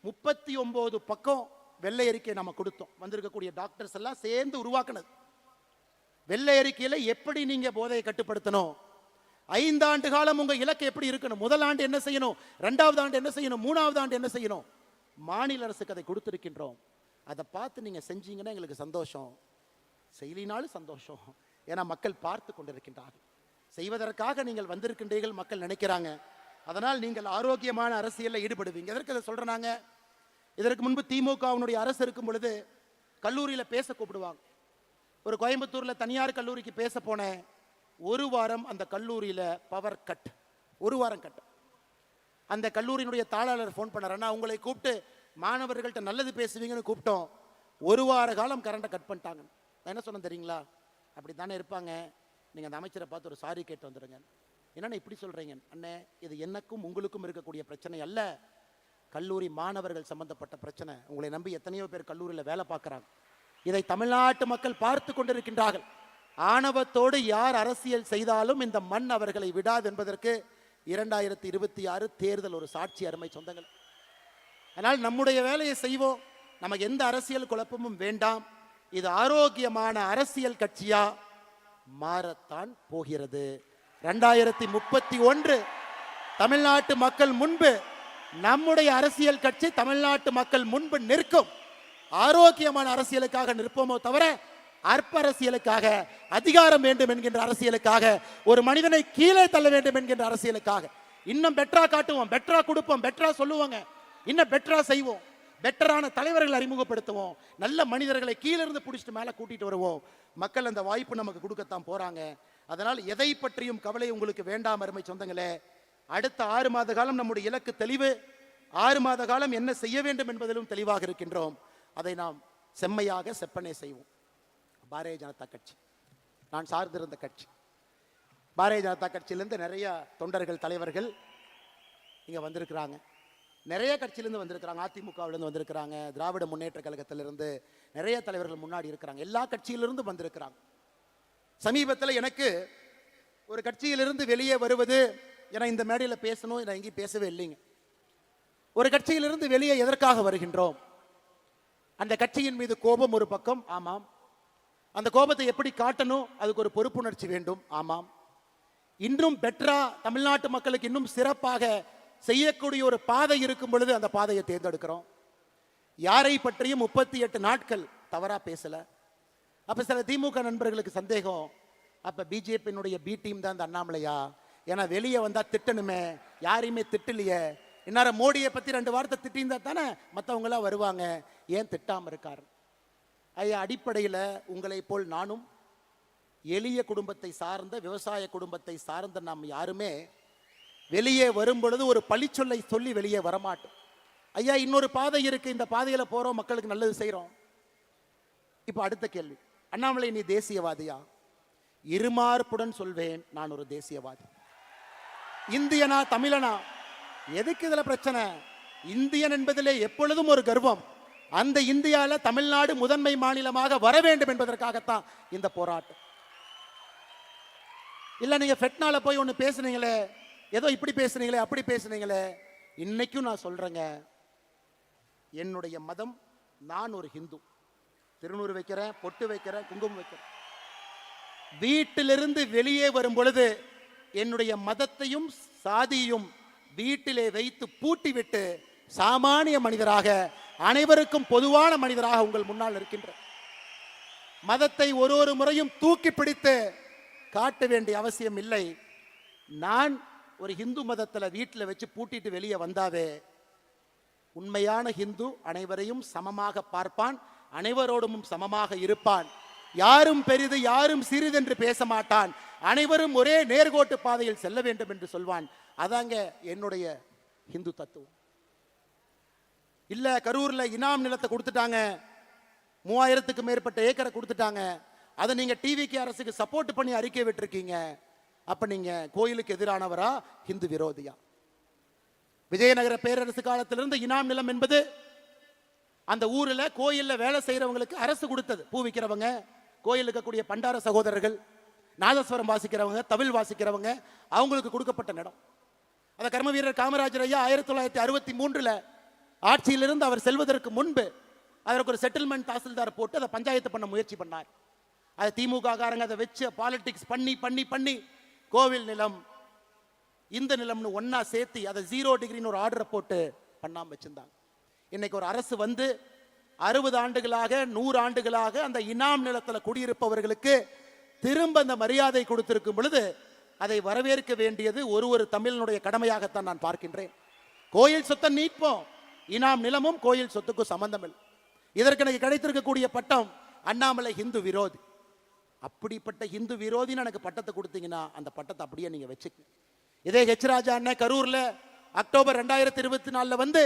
39 பக்கம் வெள்ளை அறிக்கை நம்ம கொடுத்தோம். வந்திருக்கக்கூடிய டாக்டர்ஸ் எல்லாம் சேர்ந்து உருவாக்குனது. வெள்ளை அறிக்கையில எப்படி நீங்க போதையை கட்டுப்படுத்தணும், 5 ஆண்டு காலம் உங்க இலக்கு எப்படி இருக்கணும், முதல் ஆண்டு என்ன செய்யணும், 2வது ஆண்டு என்ன செய்யணும், 3வது ஆண்டு என்ன செய்யணும், மாநில அரசுக்கு அதை கொடுத்திருக்கின்றோம். அதை பார்த்து நீங்க செஞ்சீங்கன்னா எங்களுக்கு சந்தோஷம், செய்யலினாலும் சந்தோஷம். ஏன்னா மக்கள் பார்த்து கொண்டிருக்கின்றார்கள். செய்வதற்காக நீங்கள் வந்திருக்கின்றீர்கள் மக்கள் நினைக்கிறாங்க. அதனால் நீங்கள் ஆரோக்கியமான அரசியலில் ஈடுபடுவீங்க. எதற்கு அதை சொல்றாங்க? இதற்கு முன்பு திமுகவினுடைய அரசு இருக்கும் பொழுது கல்லூரியில் பேச கூப்பிடுவாங்க. ஒரு கோயம்புத்தூரில் தனியார் கல்லூரிக்கு பேச போனேன். 1 வாரம் அந்த கல்லூரியில் பவர் கட், 1 வாரம் கட். அந்த கல்லூரியினுடைய தாளாளர் ஃபோன் பண்ணாரன்னா உங்களை கூப்பிட்டு மாணவர்கள்ட்ட நல்லது பேசுவீங்கன்னு கூப்பிட்டோம், 1 வார காலம் கரண்டை கட் பண்ணிட்டாங்க. நான் என்ன சொன்னேன் தெரியுங்களா? அப்படி தானே இருப்பாங்க, நீங்கள் அந்த அமைச்சரை பார்த்து ஒரு சாரி கேட்டு வந்துடுங்க. என்னென்ன இப்படி சொல்கிறீங்க? அண்ணே, இது எனக்கும் உங்களுக்கும் இருக்கக்கூடிய பிரச்சனை அல்ல, கல்லூரி மாணவர்கள் சம்பந்தப்பட்ட பிரச்சனை. உங்களை நம்பி எத்தனையோ பேர் கல்லூரியில் வேலை பார்க்குறாங்க. இதை தமிழ்நாட்டு மக்கள் பார்த்து கொண்டிருக்கின்றார்கள். ஆணவத்தோடு யார் அரசியல் செய்தாலும் இந்த மண் அவர்களை விடாது என்பதற்கு 2026 தேர்தல் ஒரு சாட்சி. அருமை சொந்தங்கள், அதனால் நம்முடைய வேலையை செய்வோம். நமக்கு எந்த அரசியல் குழப்பமும் வேண்டாம். இது ஆரோக்கியமான அரசியல் கட்சியா மாறத்தான் போகிறது. 2031 தமிழ்நாட்டு மக்கள் முன்பு நம்முடைய அரசியல் கட்சி தமிழ்நாட்டு மக்கள் முன்பு நிற்கும். ஆரோக்கியமான அரசியலுக்காக நிற்போமோ தவிர அற்ப அரசியலுக்காக, அதிகாரம் வேண்டும் என்கின்ற அரசியலுக்காக, ஒரு மனிதனை கீழே தள்ள வேண்டும் என்கின்ற அரசியலுக்காக இன்னும் பெட்டரா காட்டுவோம், பெட்டரா கொடுப்போம், பெட்டரா சொல்லுவாங்க, இன்னும் பெட்டரா செய்வோம், பெட்டரான தலைவர்களை அறிமுகப்படுத்துவோம், நல்ல மனிதர்களை கீழிருந்து பிடிச்சிட்டு மேலே கூட்டிட்டு வருவோம். மக்கள் அந்த வாய்ப்பு நமக்கு கொடுக்கத்தான் போறாங்க. அதனால் எதை பற்றியும் கவலை உங்களுக்கு வேண்டாம் அருமை சொந்தங்களே. அடுத்த 6 மாத காலம் நம்முடைய இலக்கு தெளிவு. 6 மாத காலம் என்ன செய்ய வேண்டும் என்பதிலும் தெளிவாக இருக்கின்றோம். அதை நாம் செம்மையாக செப்பனே செய்வோம். பாரதிய ஜனதா கட்சி நான் சார்ந்திருந்த கட்சி. பாரதிய ஜனதா கட்சியிலிருந்து நிறைய தொண்டர்கள் தலைவர்கள் இங்கே வந்திருக்கிறாங்க. நிறைய கட்சியிலிருந்து வந்திருக்கிறாங்க. அதிமுகவிலிருந்து வந்திருக்கிறாங்க, திராவிட முன்னேற்ற கழகத்திலிருந்து நிறைய தலைவர்கள் முன்னாடி இருக்கிறாங்க. எல்லா கட்சியிலிருந்து வந்திருக்கிறாங்க. சமீபத்தில் எனக்கு ஒரு கட்சியிலிருந்து வெளியே வருவது, ஏன்னா இந்த மேடையில் பேசணும், நான் எங்கேயும் பேசவே இல்லைங்க. ஒரு கட்சியிலிருந்து வெளியே எதற்காக வருகின்றோம்? அந்த கட்சியின் மீது கோபம் ஒரு பக்கம், ஆமாம். அந்த கோபத்தை எப்படி காட்டணும், அதுக்கு ஒரு பொறுப்புணர்ச்சி வேண்டும், ஆமாம். இன்னும் பெட்டரா தமிழ்நாட்டு மக்களுக்கு இன்னும் சிறப்பாக செய்யக்கூடிய ஒரு பாதை இருக்கும் பொழுது அந்த பாதையை தேர்ந்தெடுக்கிறோம். யாரை பற்றியும் 38 நாட்கள் தவறா பேசல. அப்ப சில திமுக நண்பர்களுக்கு சந்தேகம், அப்ப பிஜேபியினுடைய பி டீம் தான் இந்த அண்ணாமலையா? ஏன்னா வெளியே வந்தா திட்டணுமே, யாரையுமே திட்டலையே. இந்நேரம் மோடியை பத்தி 2 வார்த்தை திட்டியிருந்தா தானே மற்றவங்க எல்லாம் வருவாங்க, ஏன் திட்டாம இருக்காரு? ஐயா, அடிப்படையில் உங்களை போல் நானும் எளிய குடும்பத்தை சார்ந்த, விவசாய குடும்பத்தை சார்ந்த நாம் யாருமே வெளியே வரும் பொழுது ஒரு பழிச்சொல்லை சொல்லி வெளியே வரமாட்டோம். ஐயா, இன்னொரு பாதை இருக்கு, இந்த பாதையில போறோம், மக்களுக்கு நல்லது செய்யறோம். இப்போ அடுத்த கேள்வி, அண்ணாமலை நீ தேசியவாதியா? இருமார்ப்புடன் சொல்வேன், நான் ஒரு தேசியவாதி. இந்தியனா தமிழனா? எதுக்கு இதுல பிரச்சனை? இந்தியன் என்பதிலே எப்பொழுதும் ஒரு கர்வம். அந்த இந்தியாவில் தமிழ்நாடு முதன்மை மாநிலமாக வர வேண்டும் என்பதற்காகத்தான் இந்த போராட்டம். இல்ல நீங்க ஃபெட்னால போய் ஒன்று பேசுனீங்களே, ஏதோ இப்படி பேசுனீங்களே, அப்படி பேசுனீங்களே. இன்னைக்கும் நான் சொல்றேங்க, என்னுடைய மதம், நான் ஒரு ஹிந்து. திருநூறு வைக்கிறேன், பொட்டு வைக்கிறேன், குங்குமம் வைக்கிறேன். வீட்டிலிருந்து வெளியே வரும் பொழுது என்னுடைய மதத்தையும் சாதியையும் வீட்டிலே வைத்து பூட்டிவிட்டு சாமானிய மனிதராக, அனைவருக்கும் பொதுவான மனிதராக உங்கள் முன்னால் இருக்கின்ற மதத்தை ஒரு முறையும் தூக்கி பிடித்து காட்ட வேண்டிய அவசியம் இல்லை. நான் ஒரு ஹிந்து மதத்தில் வீட்டில் வச்சு பூட்டிட்டு வெளியே வந்தாவே, உண்மையான ஹிந்து அனைவரையும் சமமாக பார்ப்பான், அனைவரோடும் சமமாக இருப்பான், யாரும் பெரிது யாரும் சிறிது என்று பேச மாட்டான், அனைவரும் ஒரே நேர்கோட்டு பாதையில் செல்ல வேண்டும் என்று சொல்வான். அதாங்க என்னுடைய ஹிந்து தத்துவம். இல்ல கரூர்ல இனாம் நிலத்தை கொடுத்துட்டாங்க, 3000க்கு மேற்பட்ட ஏக்கரை கொடுத்துட்டாங்க, அதை நீங்க டிவிக்கு அரசுக்கு சப்போர்ட் பண்ணி அறிக்கை விட்டுருக்கீங்க, அப்ப நீங்க கோயிலுக்கு எதிரானவரா, ஹிந்து விரோதியா? விஜயநகர பேரரசு காலத்திலிருந்து இனாம் நிலம் என்பது அந்த ஊர்ல கோயில்ல வேலை செய்யறவங்களுக்கு அரசு கொடுத்தது. பூ விற்கிறவங்க, கோயில் இருக்கக்கூடிய பண்டார சகோதரர்கள், நாதஸ்வரம் வாசிக்கிறவங்க, தவில் வாசிக்கிறவங்க, அவங்களுக்கு கொடுக்கப்பட்ட இடம். அந்த கர்ம வீரர் காமராஜர் ஐயா 1963 ஆட்சியிலிருந்து அவர் செல்வதற்கு முன்பு அதற்கு ஒரு செட்டில்மெண்ட் தாசில்தார் போட்டு அதை பஞ்சாயத்து பண்ண முயற்சி பண்ணார். அதை திமுக காரங்க அதை வச்சு பாலிடிக்ஸ் பண்ணி பண்ணி பண்ணி கோவில் நிலம் இந்த நிலம்னு ஒன்னா சேர்த்து அதை 0 டிகிரின்னு ஒரு ஆர்டரை போட்டு பண்ணாம வச்சிருந்தாங்க. இன்னைக்கு ஒரு அரசு வந்து 60 ஆண்டுகளாக 100 ஆண்டுகளாக அந்த இனாம் நிலத்தில் குடியிருப்பவர்களுக்கு திரும்ப அந்த மரியாதை கொடுத்திருக்கும் பொழுது அதை வரவேற்க வேண்டியது ஒரு தமிழனுடைய கடமையாகத்தான் நான் பார்க்கின்றேன். கோயில் சொத்தை நீட்போம், இனாம் நிலமும் கோயில் சொத்துக்கும் சம்பந்தம் இல்லை. இதற்கு எனக்கு கிடைத்திருக்கக்கூடிய பட்டம் அண்ணாமலை ஹிந்து விரோதி. அப்படிப்பட்ட ஹிந்து விரோதின்னு எனக்கு பட்டத்தை கொடுத்தீங்கன்னா அந்த பட்டத்தை அப்படியே நீங்க வச்சுக்கங்க. இதே ஹெச் ராஜா அண்ணன் கரூர்ல அக்டோபர் 2024 வந்து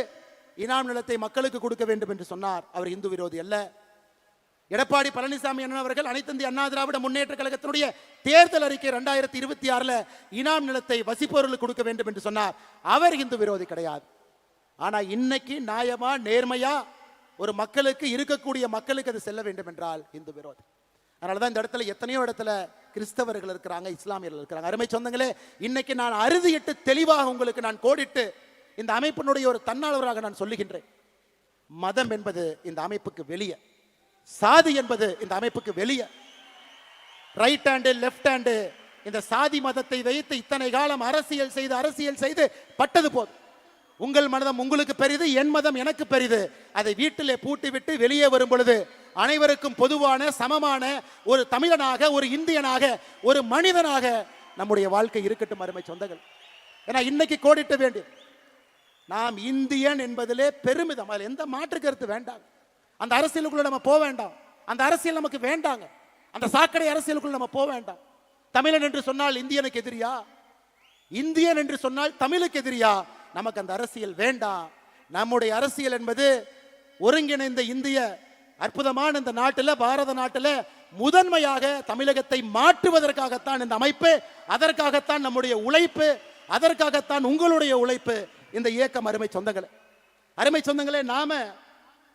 இனாம் நிலத்தை மக்களுக்கு கொடுக்க வேண்டும் என்று சொன்னார். அவர் இந்து விரோதி அல்ல. எடப்பாடி பழனிசாமி அண்ணன் அவர்கள் அனைத்து இந்திய அண்ணா திராவிட முன்னேற்ற கழகத்தினுடைய தேர்தல் அறிக்கை 2026 இனாம் நிலத்தை வசிப்பவர்களுக்கு கொடுக்க வேண்டும் என்று சொன்னார். அவர் இந்து விரோதி கிடையாது. ஆனா இன்னைக்கு நியாயமா நேர்மையா ஒரு மக்களுக்கு இருக்கக்கூடிய மக்களுக்கு அது செல்ல வேண்டும் என்றால் இந்து விரோதி. அதனாலதான் இந்த இடத்துல எத்தனையோ இடத்துல கிறிஸ்தவர்கள் இருக்கிறாங்க, இஸ்லாமியர்கள் இருக்கிறாங்க. அருமை சொந்தங்களே, இன்னைக்கு நான் அறுதியிட்டு தெளிவாக உங்களுக்கு நான் கோடிட்டு இந்த அமைப்பினுடைய ஒரு தன்னாளராக நான் சொல்லுகின்றேன். மதம் என்பது இந்த அமைப்புக்கு வெளியே, சாதி என்பது இந்த அமைப்புக்கு வெளியே. ரைட் ஹேண்டு லெஃப்ட் ஹேண்டு இந்த சாதி மதத்தை வைத்து இத்தனை காலம் அரசியல் செய்து பட்டது போதும். உங்கள் மதம் உங்களுக்கு பெரிது, என் மதம் எனக்கு பெரிது. அதை வீட்டிலே பூட்டி விட்டு வெளியே வரும் பொழுது அனைவருக்கும் பொதுவான சமமான ஒரு தமிழனாக, ஒரு இந்தியனாக, ஒரு மனிதனாக நம்முடைய வாழ்க்கை இருக்கட்டும் அருமை சொந்தங்கள். ஏன்னா இன்னைக்கு கோடிட்ட வேண்டும், நாம் இந்தியன் என்பதிலே பெருமிதம், அதில் எந்த மாற்று கருத்து வேண்டாம். அந்த அரசியலுக்குள்ள நம்ம போக வேண்டாம், அந்த அரசியல் நமக்கு வேண்டாங்க. அந்த சாக்கடை அரசியலுக்குள்ள நம்ம போக வேண்டாம். தமிழன் என்று சொன்னால் இந்தியனுக்கு எதிரியா, இந்தியன் என்று சொன்னால் தமிழுக்கு எதிரியா? நமக்கு அந்த அரசியல் வேண்டாம். நம்முடைய அரசியல் என்பது ஒருங்கிணைந்த இந்திய அற்புதமான இந்த நாட்டில், பாரத நாட்டில் முதன்மையாக தமிழகத்தை மாற்றுவதற்காகத்தான் இந்த அமைப்பு, அதற்காகத்தான் நம்முடைய உழைப்பு, அதற்காகத்தான் உங்களுடைய உழைப்பு, இந்த இயக்கம். அருமை சொந்தங்களே, நாம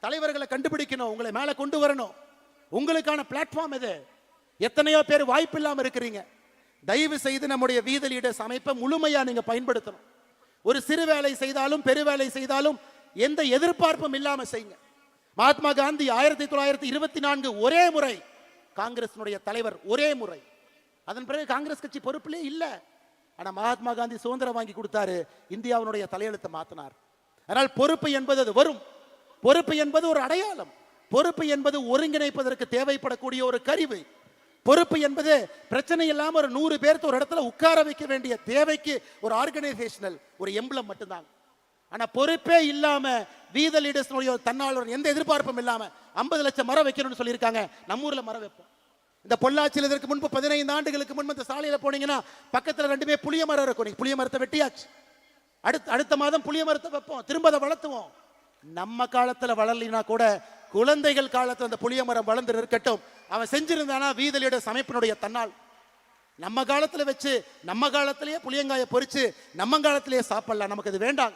தலைவர்களை கண்டுபிடிக்கணும், உங்களை மேல கொண்டு வரணும். உங்களுக்கான பிளாட்ஃபார்ம் இது. எத்தனையோ பேர் வாய்ப்பு இல்லாம இருக்கிறீங்க. தயவு செய்து நம்முடைய வீதி லீடர்ஸ் அமைப்பை முழுமையா நீங்க பயன்படுத்தணும். ஒரு சிறு வேலை செய்தாலும் பெருவேலை செய்தாலும் எந்த எதிர்பார்ப்பும் இல்லாம செய்யுங்க. மகாத்மா காந்தி 1924 ஒரே முறை காங்கிரசினுடைய தலைவர், ஒரே முறை. அதன் பிறகு காங்கிரஸ் கட்சி பொறுப்பிலே இல்ல. ஆனா மகாத்மா காந்தி சுதந்திரம் வாங்கி கொடுத்தாரு, இந்தியாவினுடைய தலையெழுத்தை மாத்தினார். அதனால் பொறுப்பு என்பது அது வரும். பொறுப்பு என்பது ஒரு அடையாளம். பொறுப்பு என்பது ஒருங்கிணைப்பதற்கு தேவைப்படக்கூடிய ஒரு கருவி. பொறுப்பு என்பது பிரச்சனை இல்லாம ஒரு 100 பேர்த்து ஒரு இடத்துல உட்கார வைக்க வேண்டிய தேவைக்கு ஒரு ஆர்கனைசேஷனல் ஒரு எம்பளம் மட்டும்தான். ஆனா பொறுப்பே இல்லாம வீத லீடர்ஸ் தன்னாளர் எந்த எதிர்பார்ப்பும் இல்லாம 50 லட்சம் மரம் வைக்கணும்னு சொல்லியிருக்காங்க. நம்ம ஊர்ல மரம் வைப்போம். இந்த பொள்ளாச்சியில் இதற்கு முன்பு 15 ஆண்டுகளுக்கு முன்பு இந்த சாலையில போனீங்கன்னா பக்கத்துல 2 புளிய மரம் இருக்கும். புளிய மரத்தை வெட்டியாச்சு. அடுத்த மாதம் புளிய மரத்தை வைப்போம், திரும்ப அதை வளர்த்துவோம். நம்ம காலத்துல வளரலினா கூட குழந்தைகள் காலத்துல அந்த புளிய மரம் வளர்ந்து இருக்கட்டும். அவன் செஞ்சிருந்தானா வீத லீடர்ஸ் அமைப்பினுடைய தன்னால். நம்ம காலத்துல வச்சு நம்ம காலத்திலேயே புளியங்காய பொறிச்சு நம்ம காலத்திலேயே சாப்பிடலாம். நமக்கு அது வேண்டாம்.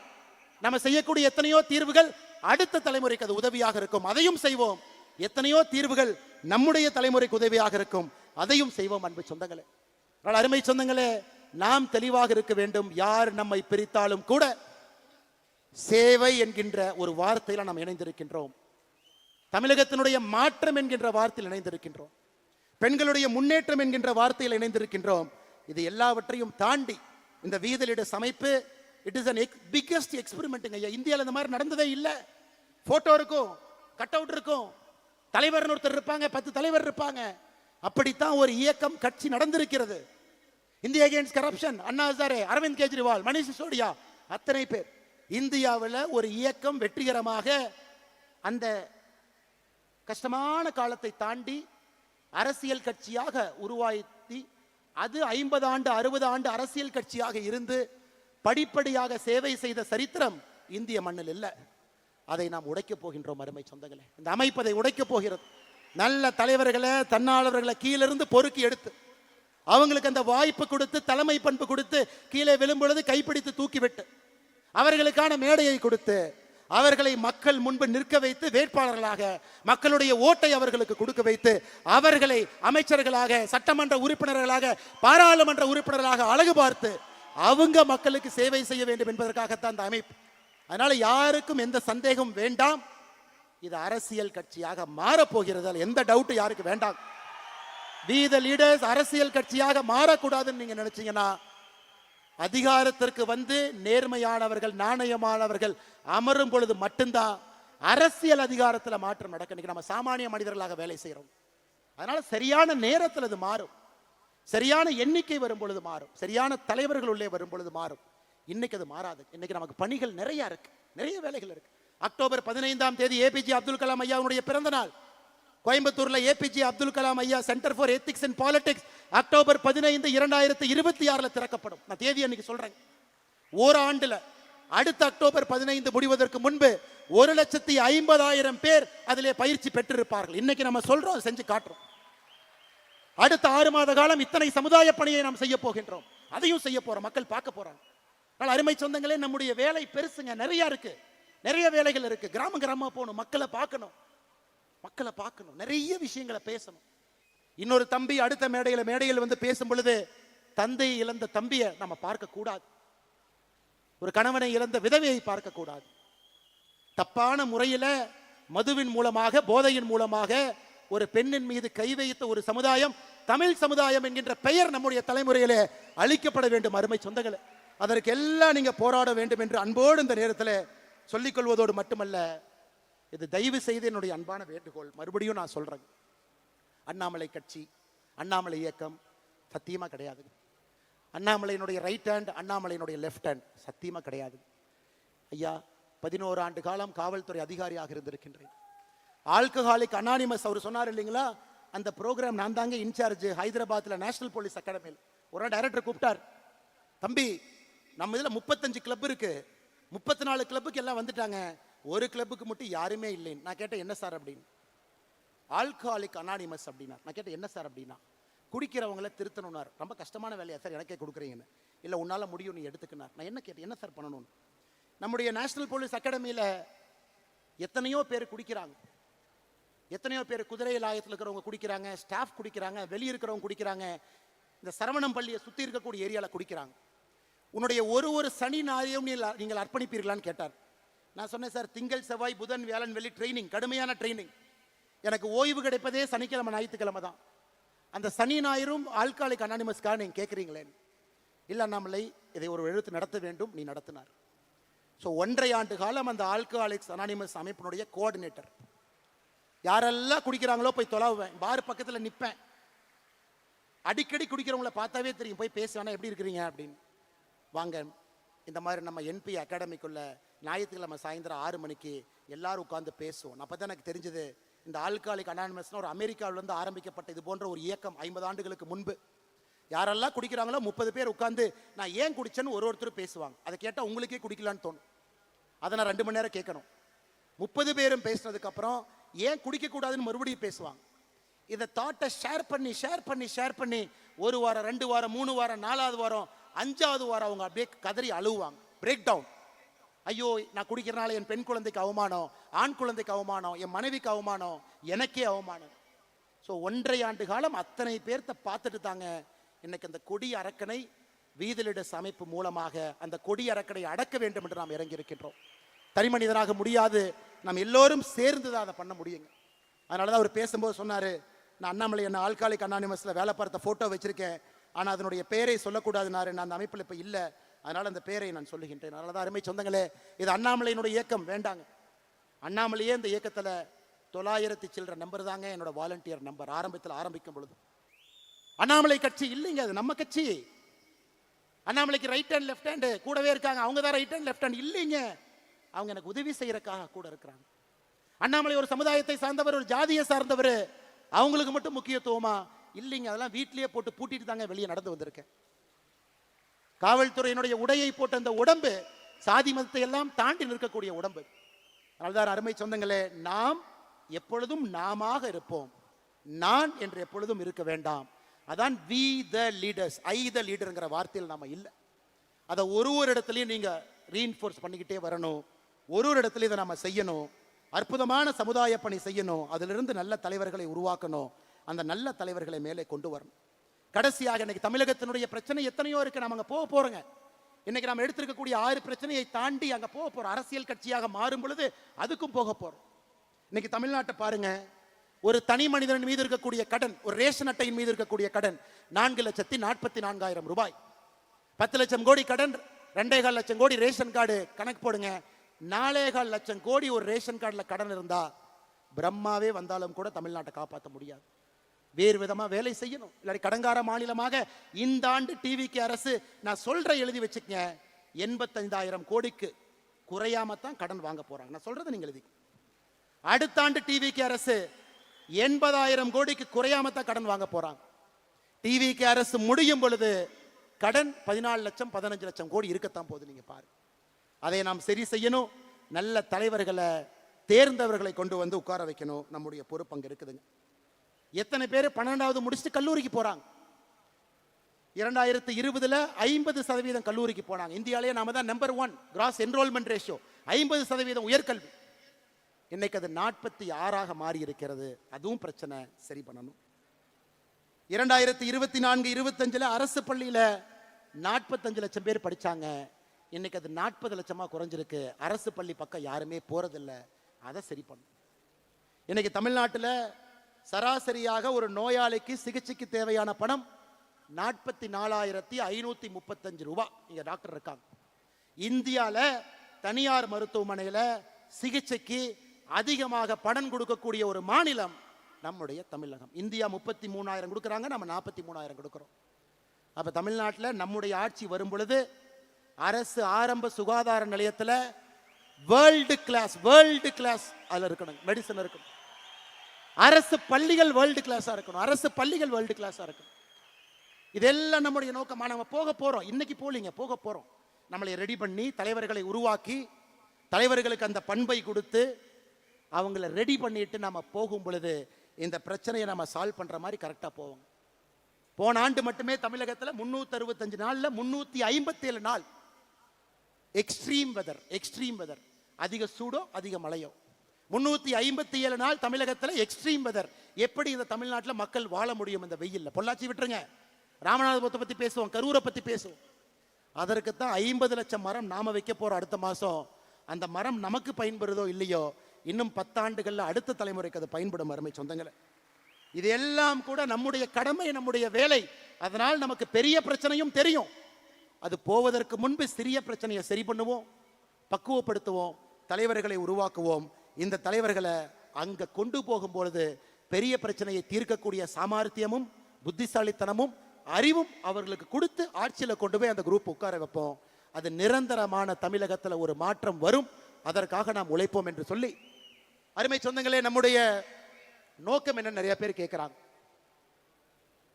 நம்ம செய்யக்கூடிய எத்தனையோ தீர்வுகள் அடுத்த தலைமுறைக்கு அது உதவியாக இருக்கும், அதையும் செய்வோம். எத்தனையோ தீர்வுகள் நம்முடைய தலைமுறைக்கு உதவியாக இருக்கும், அதையும் செய்வோம். அன்பு சொந்தங்களே, அருமை சொந்தங்களே, நாம் தெளிவாக இருக்க வேண்டும். யார் நம்மை பிரித்தாலும் கூட சேவை என்கின்ற ஒரு வார்த்தையில நாம் இணைந்திருக்கின்றோம். தமிழகத்தினுடைய மாற்றம் என்கின்ற வார்த்தையில் இணைந்திருக்கின்றோம். பெண்களுடைய முன்னேற்றம் என்கின்ற வார்த்தையில் இணைந்திருக்கின்றோம். இது எல்லாவற்றையும் தாண்டி இந்த வீத லீடர்ஸ் அமைப்பு it is an biggest experiment. இந்தியாவில் இந்த மாதிரி நடந்ததே இல்லை. போட்டோ இருக்கும், கட் அவுட் இருக்கும், தலைவர் ஒருத்தர் இருப்பாங்க, 10 தலைவர் இருப்பாங்க. அப்படித்தான் ஒரு இயக்கம் கட்சி நடந்திருக்கிறது. India against corruption, Anna Hazare, Aravind Kejriwal, Manish Sisodia, அத்தனை பேர். இந்தியாவில் ஒரு இயக்கம் வெற்றிகரமாக அந்த கஷ்டமான காலத்தை தாண்டி அரசியல் கட்சியாக உருவாக்கி அது 50 ஆண்டு 60 ஆண்டு அரசியல் கட்சியாக இருந்து படிப்படியாக சேவை செய்த சரித்திரம் இந்திய மண்ணில் இல்லை. அதை நாம் உடைக்கப் போகின்றோம் அருமை சொந்தங்களே. இந்த அமைப்பதை உடைக்கப் போகிறது. நல்ல தலைவர்களை, தன்னாளர்களை கீழிருந்து பொறுக்கி எடுத்து அவங்களுக்கு அந்த வாய்ப்பு கொடுத்து, தலைமை பண்பு கொடுத்து, கீழே விழும்பொழுது கைப்பிடித்து தூக்கிவிட்டு அவர்களுக்கான மேடையை கொடுத்து அவர்களை மக்கள் முன்பு நிற்க வைத்து வேட்பாளர்களாக மக்களுடைய ஓட்டை அவர்களுக்கு கொடுக்க வைத்து அவர்களை அமைச்சர்களாக, சட்டமன்ற உறுப்பினர்களாக, பாராளுமன்ற உறுப்பினர்களாக அழகு பார்த்து அவங்க மக்களுக்கு சேவை செய்ய வேண்டும் என்பதற்காகத்தான் அந்த அமைப்பு. அதனால யாருக்கும் எந்த சந்தேகம் வேண்டாம், இது அரசியல் கட்சியாக மாறப்போகிறது. எந்த டவுட் யாருக்கு வேண்டாம். We the leaders அரசியல் கட்சியாக மாறக்கூடாதுன்னு நீங்க நினைச்சீங்கன்னா, அதிகாரத்திற்கு வந்து நேர்மையானவர்கள் நாணயமானவர்கள் அமரும் பொழுது மட்டும்தான் அரசியல் அதிகாரத்தில் மாற்றம் நடக்க. இன்னைக்கு நம்ம சாமானிய மனிதர்களாக வேலை செய்யறோம். அதனால சரியான நேரத்தில் அது மாறும், சரியான எண்ணிக்கை வரும் பொழுது மாறும், சரியான தலைவர்கள் உள்ளே வரும் பொழுது மாறும். இன்னைக்கு அது மாறாது. இன்னைக்கு நமக்கு பணிகள் நிறைய இருக்கு, நிறைய வேலைகள் இருக்கு. அக்டோபர் 15ஆம் தேதி ஏபிஜே அப்துல் கலாம் ஐயாவுடைய பிறந்த நாள். கோயம்புத்தூர்ல ஏபிஜே அப்துல் கலாம் ஐயா centre for ethics and politics October 15, 2026 திறக்கப்படும். நான் தேதி அன்னைக்கு சொல்றேன். ஓராண்டுல அடுத்த அக்டோபர் 15 முடிவதற்கு முன்பு 1,50,000 பேர் அதிலே பயிற்சி பெற்றிருப்பார்கள். இன்னைக்கு நம்ம சொல்றோம், செஞ்சு காட்டுறோம். அடுத்த 6 மாத காலம் இத்தனை சமுதாய பணியை நாம் செய்ய போகின்றோம். அதையும் செய்ய போறோம், மக்கள் பார்க்க போறாங்க. அருமை சொந்தங்களே, நம்முடைய வேலை பெருசுங்க, நிறைய இருக்கு, நிறைய வேலைகள் இருக்கு. கிராம கிராமமா போகணும், மக்களை பார்க்கணும், நிறைய விஷயங்களை பேசணும். இன்னொரு தம்பி அடுத்த மேடையில் வந்து பேசும் பொழுது தந்தையை இழந்த தம்பியை நம்ம பார்க்க கூடாது, ஒரு கணவனை இழந்த விதவையை பார்க்க கூடாது. தப்பான முறையில மதுவின் மூலமாக போதையின் மூலமாக ஒரு பெண்ணின் மீது கை வைத்த ஒரு சமுதாயம் தமிழ் சமுதாயம் என்கின்ற பெயர் நம்முடைய தலைமுறையிலே அளிக்கப்பட வேண்டும். அருமை சொந்தங்களே, அதற்கு எல்லாம் நீங்க போராட வேண்டும் என்று அன்போடு இந்த நேரத்தில் சொல்லிக் கொள்வதோடு மட்டுமல்ல, இது தயவு செய்து என்னுடைய அன்பான வேண்டுகோள். மறுபடியும் நான் சொல்றேன், அண்ணாமலை கட்சி, அண்ணாமலை இயக்கம் சத்தியமா கிடையாது. அண்ணாமலையினுடைய ரைட் ஹேண்ட், அண்ணாமலையினுடைய லெஃப்ட் ஹேண்ட் சத்தியமா கிடையாது. ஐயா 11 ஆண்டு காலம் காவல்துறை அதிகாரியாக இருந்திருக்கின்றேன். ஆல்கஹாலிக் அனானிமஸ் அவர் சொன்னார் இல்லைங்களா, அந்த ப்ரோக்ராம் நான் தாங்க இன்சார்ஜ். ஹைதராபாத்ல நேஷனல் போலீஸ் அகாடமியில் ஒரு டைரக்டர் கூப்பிட்டார், தம்பி நம்ம இதுல 35 கிளப் இருக்கு, 34 கிளப்புக்கு எல்லாம் வந்துட்டாங்க, ஒரு கிளப்புக்கு மட்டும் யாருமே இல்லைன்னு. நான் கேட்டேன் என்ன சார் அப்படின்னு. ஆல்கஹாலிக் அனானிமஸ் அப்படின்னா. நான் கேட்டேன் என்ன சார் அப்படின்னா, குடிக்கிறவங்களை திருத்தணும்னார். ரொம்ப கஷ்டமான வேலையா சார் எனக்கே கொடுக்குறீங்கன்னு. இல்லை உன்னால முடியும், நீ எடுத்துக்கினார். நான் என்ன கேட்டேன், என்ன சார் பண்ணணும்னு. நம்முடைய நேஷனல் போலீஸ் அகாடமியில் எத்தனையோ பேர் குடிக்கிறாங்க, எத்தனையோ பேர் குதிரை லாயத்தில் இருக்கிறவங்க குடிக்கிறாங்க, ஸ்டாஃப் குடிக்கிறாங்க, வெளியே இருக்கிறவங்க குடிக்கிறாங்க, இந்த சரவணம் பள்ளியை சுற்றி இருக்கக்கூடிய ஏரியாவில் குடிக்கிறாங்க. உன்னுடைய ஒரு சனி ஞாயிறையும் நீங்கள் அர்ப்பணிப்பீர்களான்னு கேட்டார். நான் சொன்னேன் சார், திங்கள் செவ்வாய் புதன் வியாழன் வெள்ளி ட்ரைனிங், கடுமையான ட்ரைனிங். எனக்கு ஓய்வு கிடைப்பதே சனிக்கிழமை ஞாயிற்றுக்கிழமை தான். அந்த சனி ஞாயிறும் ஆல்கஹாலிக் அனானிமஸ்க்காக நீங்கள் கேட்குறீங்களே. இல்லை அண்ணாமலை, இதை ஒரு எழுத்து நடத்த வேண்டும், நீ நடத்தினார். ஸோ 1.5 ஆண்டு காலம் அந்த ஆல்கஹாலிக்ஸ் அனானிமஸ் அமைப்பினுடைய கோஆர்டினேட்டர். யாரெல்லாம் குடிக்கிறாங்களோ போய் தொலைவேன், பார் பக்கத்தில் நிற்பேன். அடிக்கடி குடிக்கிறவங்கள பார்த்தாவே தெரியும், போய் பேசுவேனா எப்படி இருக்கிறீங்க அப்படின்னு. வாங்க, இந்த மாதிரி நம்ம என்பி அகாடமிக்குள்ள ஞாயிற்றுக்கிழமை சாயந்தரம் 6 மணிக்கு எல்லாரும் உட்காந்து பேசுவோம். அப்போ தான் எனக்கு தெரிஞ்சது, இந்த ஆல்கஹாலிக் அனானிமஸ்னு ஒரு அமெரிக்காவிலிருந்து ஆரம்பிக்கப்பட்ட இது போன்ற ஒரு இயக்கம் 50 ஆண்டுகளுக்கு முன்பு. யாரெல்லாம் குடிக்கிறாங்களோ 30 பேர் உட்காந்து நான் ஏன் குடிச்சேன்னு ஒருத்தர் பேசுவாங்க. அதை கேட்டால் உங்களுக்கே குடிக்கலான்னு தோணும். அதை நான் 2 மணி நேரம் கேட்கணும். 30 பேரும் பேசினதுக்கு அப்புறம் ஏன் குடிக்கக்கூடாதுன்னு மறுபடியும் பேசுவாங்க. இதை தாட்டை ஷேர் பண்ணி 1 வாரம் 2 வாரம் 3 வாரம் 4வது வாரம் 5வது வாரம் அவங்க அப்படியே கதறி அழுவாங்க, பிரேக் டவுன். ஐயோ, நான் குடிக்கிறனால என் பெண் குழந்தைக்கு அவமானம், ஆண் குழந்தைக்கு அவமானம், என் மனைவிக்கு அவமானம், எனக்கே அவமானம். ஸோ 1.5 ஆண்டு காலம் அத்தனை பேர்த்த பார்த்துட்டு தாங்க இன்னைக்கு அந்த கொடி அரக்கனை வீதி லீடர்ஸ் அமைப்பு மூலமாக அந்த கொடி அரக்கனை அடக்க வேண்டும் என்று நாம் இறங்கி இருக்கின்றோம். தனி மனிதனாக முடியாது, நாம் எல்லோரும் சேர்ந்து தான் அதை பண்ண முடியுங்க. அதனால தான் அவர் பேசும்போது சொன்னார், நான் அண்ணாமலை என்ன ஆல்கஹாலிக் அனானிமஸில் வேலை பார்த்த ஃபோட்டோ வச்சிருக்கேன், ஆனால் அதனுடைய பெயரை சொல்லக்கூடாதுனாரு. நான் அந்த அமைப்பில் இப்போ இல்லை, அதனால் அந்த பெயரை நான் சொல்லுகின்றேன். அதனால தான் அருமை சொந்தங்களே, இது அண்ணாமலையினுடைய இயக்கம் வேண்டாங்க. அண்ணாமலையே இந்த இயக்கத்தில் 900 சில்லற நம்பர் தாங்க என்னோட வாலண்டியர் நம்பர். ஆரம்பிக்கும் பொழுது அண்ணாமலை கட்சி இல்லைங்க, அது நம்ம கட்சி. அண்ணாமலைக்கு ரைட் ஹேண்ட் லெஃப்ட் ஹேண்டு கூடவே இருக்காங்க, அவங்க தான் ரைட் ஹேண்ட் லெஃப்ட் ஹேண்ட் இல்லைங்க, அவங்க எனக்கு உதவி செய்யறதுக்காக கூட இருக்கிறாங்க. அண்ணாமலை ஒரு சமுதாயத்தை சார்ந்தவர், ஒரு ஜாதியை சார்ந்தவர், அவங்களுக்கு மட்டும் முக்கியத்துவமா இல்லைங்க. அதெல்லாம் வீட்டிலேயே போட்டு பூட்டிட்டு தாங்க வெளியே நடந்து வந்திருக்கேன். காவல்துறையினுடைய உடையை போட்ட அந்த உடம்பு சாதி மதத்தை எல்லாம் தாண்டி நிற்கக்கூடிய உடம்பு. அதனால்தான் அருமை சொந்தங்களே, நாம் எப்பொழுதும் நாமாக இருப்போம், நான் என்று எப்பொழுதும் இருக்க வேண்டாம். அதான் வி த லீடர்ஸ், ஐ த லீடர்ங்கிற வார்த்தையில் நாம இல்லை. அதை ஒரு இடத்துலையும் நீங்க ரீஇன்ஃபோர்ஸ் பண்ணிக்கிட்டே வரணும். ஒரு இடத்துலையும் இதை நம்ம செய்யணும். அற்புதமான சமுதாய பணி செய்யணும். அதிலிருந்து நல்ல தலைவர்களை உருவாக்கணும். அந்த நல்ல தலைவர்களை மேலே கொண்டு வரணும். கடைசியாக இன்னைக்கு தமிழகத்தினுடைய பிரச்சனை எத்தனையோ இருக்கு, நம்ம அங்கே போக போறோங்க. இன்னைக்கு நாம் எடுத்திருக்கக்கூடிய 6 பிரச்சனையை தாண்டி அங்க போக போறோம். அரசியல் கட்சியாக மாறும் பொழுது அதுக்கும் போக போறோம். இன்னைக்கு தமிழ்நாட்டை பாருங்க, ஒரு தனி மனிதன் மீது இருக்கக்கூடிய கடன், ஒரு ரேஷன் அட்டையின் மீது இருக்கக்கூடிய கடன் 4,44,000 ரூபாய். 10 லட்சம் கோடி கடன், 2.25 லட்சம் கோடி ரேஷன் கார்டு. கணக்கு போடுங்க, 4.25 லட்சம் கோடி ஒரு ரேஷன் கார்டுல கடன் இருந்தா பிரம்மாவே வந்தாலும் கூட தமிழ்நாட்டை காப்பாற்ற முடியாது. வேறு விதமா வேலை செய்யணும். இல்லாட்டி கடங்கார மாநிலமாக இந்த ஆண்டு டிவிக்கு அரசு, நான் சொல்ற எழுதி வச்சுக்கங்க, 85,000 கோடிக்கு குறையாம தான் கடன் வாங்க போறாங்க. நான் சொல்றது நீங்க எழுதி. அடுத்த ஆண்டு டிவிக்கு அரசு 80,000 கோடிக்கு குறையாம தான் கடன் வாங்க போறாங்க. டிவிக்கு அரசு முடியும் பொழுது கடன் 14 லட்சம் 15 லட்சம் கோடி இருக்கத்தான் போகுது. நீங்க பாருங்க, அதை நாம் சரி செய்யணும். நல்ல தலைவர்களை, தேர்ந்தவர்களை கொண்டு வந்து உட்கார வைக்கணும். நம்முடைய பொறுப்பு அங்க இருக்குதுங்க. எத்தனை பேர் 12வது முடிச்சுட்டு கல்லூரிக்கு போறாங்க? 2020 50% கல்லூரிக்கு போனாங்க. இந்தியாவிலேயே நாம தான் நம்பர் 1 கிராஸ் என்ரோல்மெண்ட் ரேஷியோ, 50% உயர்கல்வி. இன்னைக்கு அது 46ஆக மாறி இருக்கிறது. அதுவும் பிரச்சனை, சரி பண்ணணும். 2024-25 அரசு பள்ளியில 45 லட்சம் பேர் படிச்சாங்க. இன்னைக்கு அது 40 லட்சமா குறைஞ்சிருக்கு. அரசு பள்ளி பக்கம் யாருமே போறதில்லை. அதை சரி பண்ணும். இன்னைக்கு தமிழ்நாட்டில் சராசரியாக ஒரு நோயாளிக்கு சிகிச்சைக்கு தேவையான பணம் 44,535 ரூபாய். இங்க டாக்டர் இருக்காங்க. இந்தியாவில் தனியார் மருத்துவமனையில் சிகிச்சைக்கு அதிகமாக பணம் கொடுக்கக்கூடிய ஒரு மாநிலம் நம்முடைய தமிழகம். இந்தியா 33,000 கொடுக்குறாங்க, நம்ம 43,000 கொடுக்குறோம். அப்ப தமிழ்நாட்டில் நம்முடைய ஆட்சி வரும் பொழுது அரசு ஆரம்ப சுகாதார நிலையத்தில் வேர்ல்டு கிளாஸ் அதுல இருக்கணும், மெடிசன் இருக்கணும். அரசு பள்ளிகள் வேர்ல்டு கிளாஸா இருக்கணும். அரசு பள்ளிகள் வேர்ல்டு கிளாஸா இருக்கணும். இதெல்லாம் நம்முடைய நோக்கமா. நம்ம போக போறோம். இன்னைக்கு போலீங்க, போக போறோம். நம்மளை ரெடி பண்ணி தலைவர்களை உருவாக்கி, தலைவர்களுக்கு அந்த பண்பை கொடுத்து அவங்கள ரெடி பண்ணிட்டு நம்ம போகும் பொழுது இந்த பிரச்சனையை நம்ம சால்வ் பண்ற மாதிரி கரெக்டா போவோம். போன ஆண்டு மட்டுமே தமிழகத்தில் 365 நாள்ல 357 நாள் எக்ஸ்ட்ரீம் வெதர், அதிக சூடோ அதிக மழையோ. 357 நாள் தமிழகத்தில் எக்ஸ்ட்ரீம் வெதர். எப்படி இந்த தமிழ்நாட்டில் மக்கள் வாழ முடியும் இந்த வெயில்ல? பொள்ளாச்சி விட்டுருங்க, ராமநாதபுரத்தை பத்தி பேசுவோம், கரூரை பத்தி பேசுவோம். அதற்கு தான் 50 லட்சம் மரம் நாம வைக்க போறோம் அடுத்த மாசம். அந்த மரம் நமக்கு பயன்படுதோ இல்லையோ, இன்னும் 10 ஆண்டுகள்ல அடுத்த தலைமுறைக்கு அது பயன்படும். அருமை சொந்தங்களே, இது எல்லாம் கூட நம்முடைய கடமை, நம்முடைய வேலை. அதனால் நமக்கு பெரிய பிரச்சனையும் தெரியும். அது போவதற்கு முன்பு சிறிய பிரச்சனையை சரி பண்ணுவோம், பக்குவப்படுத்துவோம், தலைவர்களை உருவாக்குவோம். இந்த தலைவர்களை அங்க கொண்டு போகும் பொழுது பெரிய பிரச்சனையை தீர்க்கக்கூடிய சாமர்த்தியமும் புத்திசாலித்தனமும் அறிவும் அவர்களுக்கு கொடுத்து ஆட்சியில கொண்டு போய் அந்த குரூப் உட்கார வைப்போம். அது நிரந்தரமான தமிழகத்துல ஒரு மாற்றம் வரும். அதற்காக நாம் உழைப்போம் என்று சொல்லி, அருமை சொந்தங்களே, நம்முடைய நோக்கம் என்ன? நிறைய பேர் கேட்கிறாங்க.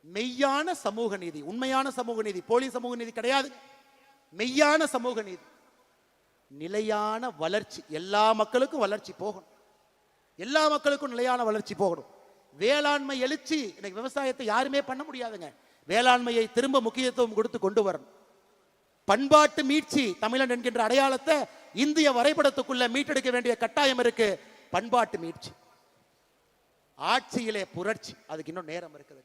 மெய்யான சமூக நீதி, உண்மையான சமூக நீதி, போலி சமூக நீதி கிடையாது. மெய்யான சமூக நீதி, நிலையான வளர்ச்சி. எல்லா மக்களுக்கும் வளர்ச்சி போகணும், எல்லா மக்களுக்கும் நிலையான வளர்ச்சி போகணும். வேளாண்மை எழுச்சி. இன்னைக்கு விவசாயத்தை யாருமே பண்ண முடியாதுங்க. வேளாண்மையை திரும்ப முக்கியத்துவம் கொடுத்து கொண்டு வரணும். பண்பாட்டு மீட்சி, தமிழன் என்கின்ற அடையாளத்தை இந்திய வரைபடத்துக்குள்ள மீட்டெடுக்க வேண்டிய கட்டாயம் இருக்கு. பண்பாட்டு மீட்சி, ஆட்சியிலே புரட்சி, அதுக்கு இன்னும் நேரம் இருக்குது.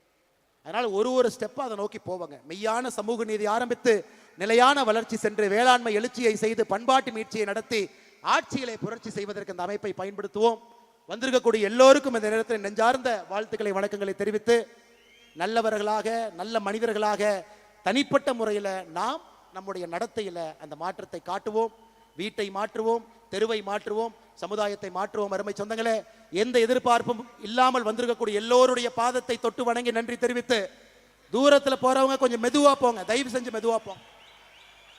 அதனால ஒரு ஸ்டெப்பா அதை நோக்கி போவாங்க. மெய்யான சமூக நீதி ஆரம்பித்து நிலையான வளர்ச்சி சென்று வேளாண்மை எழுச்சியை செய்து பண்பாட்டு மீட்சியை நடத்தி ஆட்சியிலே புரட்சி செய்வதற்கு இந்த அமைப்பை பயன்படுத்துவோம். வந்திருக்கக்கூடிய எல்லோருக்கும் இந்த நேரத்தில் நெஞ்சார்ந்த வாழ்த்துக்களை, வணக்கங்களை தெரிவித்து, நல்லவர்களாக, நல்ல மனிதர்களாக தனிப்பட்ட முறையில் நாம் நம்முடைய நடத்தையில அந்த மாற்றத்தை காட்டுவோம். வீட்டை மாற்றுவோம், தெருவை மாற்றுவோம், சமுதாயத்தை மாற்றுவோம். அருமை சொந்தங்களே, எந்த எதிர்பார்ப்பும் இல்லாமல் வந்திருக்கக்கூடிய எல்லோருடைய பாதத்தை தொட்டு வணங்கி நன்றி தெரிவித்து, தூரத்துல போறவங்க கொஞ்சம் மெதுவா போங்க, தயவு செஞ்சு மெதுவா போங்க.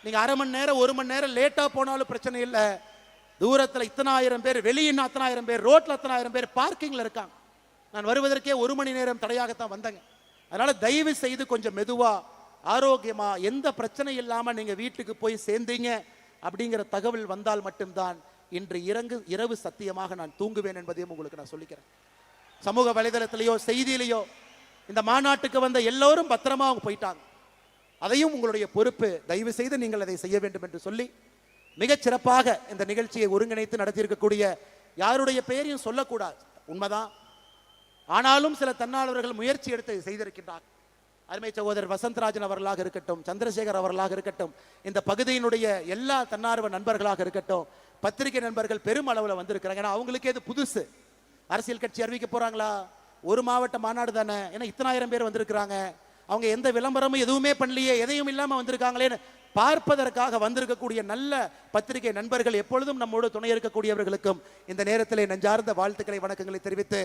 நீங்க அரை மணி நேரம் 1 மணி நேரம் லேட்டா போனாலும் பிரச்சனை இல்லை. தூரத்துல இத்தனை ஆயிரம் பேர், வெளியே அத்தனை ஆயிரம் பேர், ரோட்ல அத்தனை ஆயிரம் பேர் பார்க்கிங்ல இருக்காங்க. நான் வருவதற்கே 1 மணி நேரம் தடையாகத்தான் வந்தேங்க. அதனால தயவு செய்து கொஞ்சம் மெதுவா, ஆரோக்கியமா, எந்த பிரச்சனை இல்லாம நீங்க வீட்டுக்கு போய் சேர்ந்தீங்க அப்படிங்கிற தகவல் வந்தால் மட்டும்தான் இன்று இரவு சத்தியமாக நான் தூங்குவேன் என்பதையும் உங்களுக்கு நான் சொல்லிக்கிறேன். சமூக வலைதளத்திலேயோ செய்தியிலேயோ இந்த மாநாட்டுக்கு வந்த எல்லோரும் பத்திரமா அவங்க போயிட்டாங்க. அதையும் உங்களுடைய பொறுப்பு. தயவு செய்து நீங்கள் அதை செய்ய வேண்டும் என்று சொல்லி, மிகச் சிறப்பாக இந்த நிகழ்ச்சியை ஒருங்கிணைத்து நடத்தியிருக்கக்கூடிய யாருடைய பெயரையும் சொல்லக்கூடாது, உண்மைதான். ஆனாலும் சில தன்னாளர்கள் முயற்சி எடுத்து செய்திருக்கின்றார். அருமை சகோதரர் வசந்தராஜன் அவர்களாக இருக்கட்டும், சந்திரசேகர் அவர்களாக இருக்கட்டும், இந்த பகுதியினுடைய எல்லா தன்னார்வ நண்பர்களாக இருக்கட்டும், பத்திரிகை நண்பர்கள் பெரும் அளவில் வந்திருக்கிறாங்க. ஏன்னா அவங்களுக்கே இது புதுசு. அரசியல் கட்சி அறிவிக்க போறாங்களா, ஒரு மாவட்ட மாநாடு தானே, ஏன்னா இத்தனாயிரம் பேர் வந்திருக்கிறாங்க, அவங்க எந்த விளம்பரமும் எதுவுமே பண்ணலையே, எதையும் இல்லாம வந்திருக்காங்களேன்னு பார்ப்பதற்காக வந்திருக்கக்கூடிய நல்ல பத்திரிகை நண்பர்கள் எப்பொழுதும் நம்மோடு துணை இருக்கக்கூடியவர்களுக்கும் இந்த நேரத்திலே நெஞ்சார்ந்த வாழ்த்துக்களை வணக்கங்களை தெரிவித்து,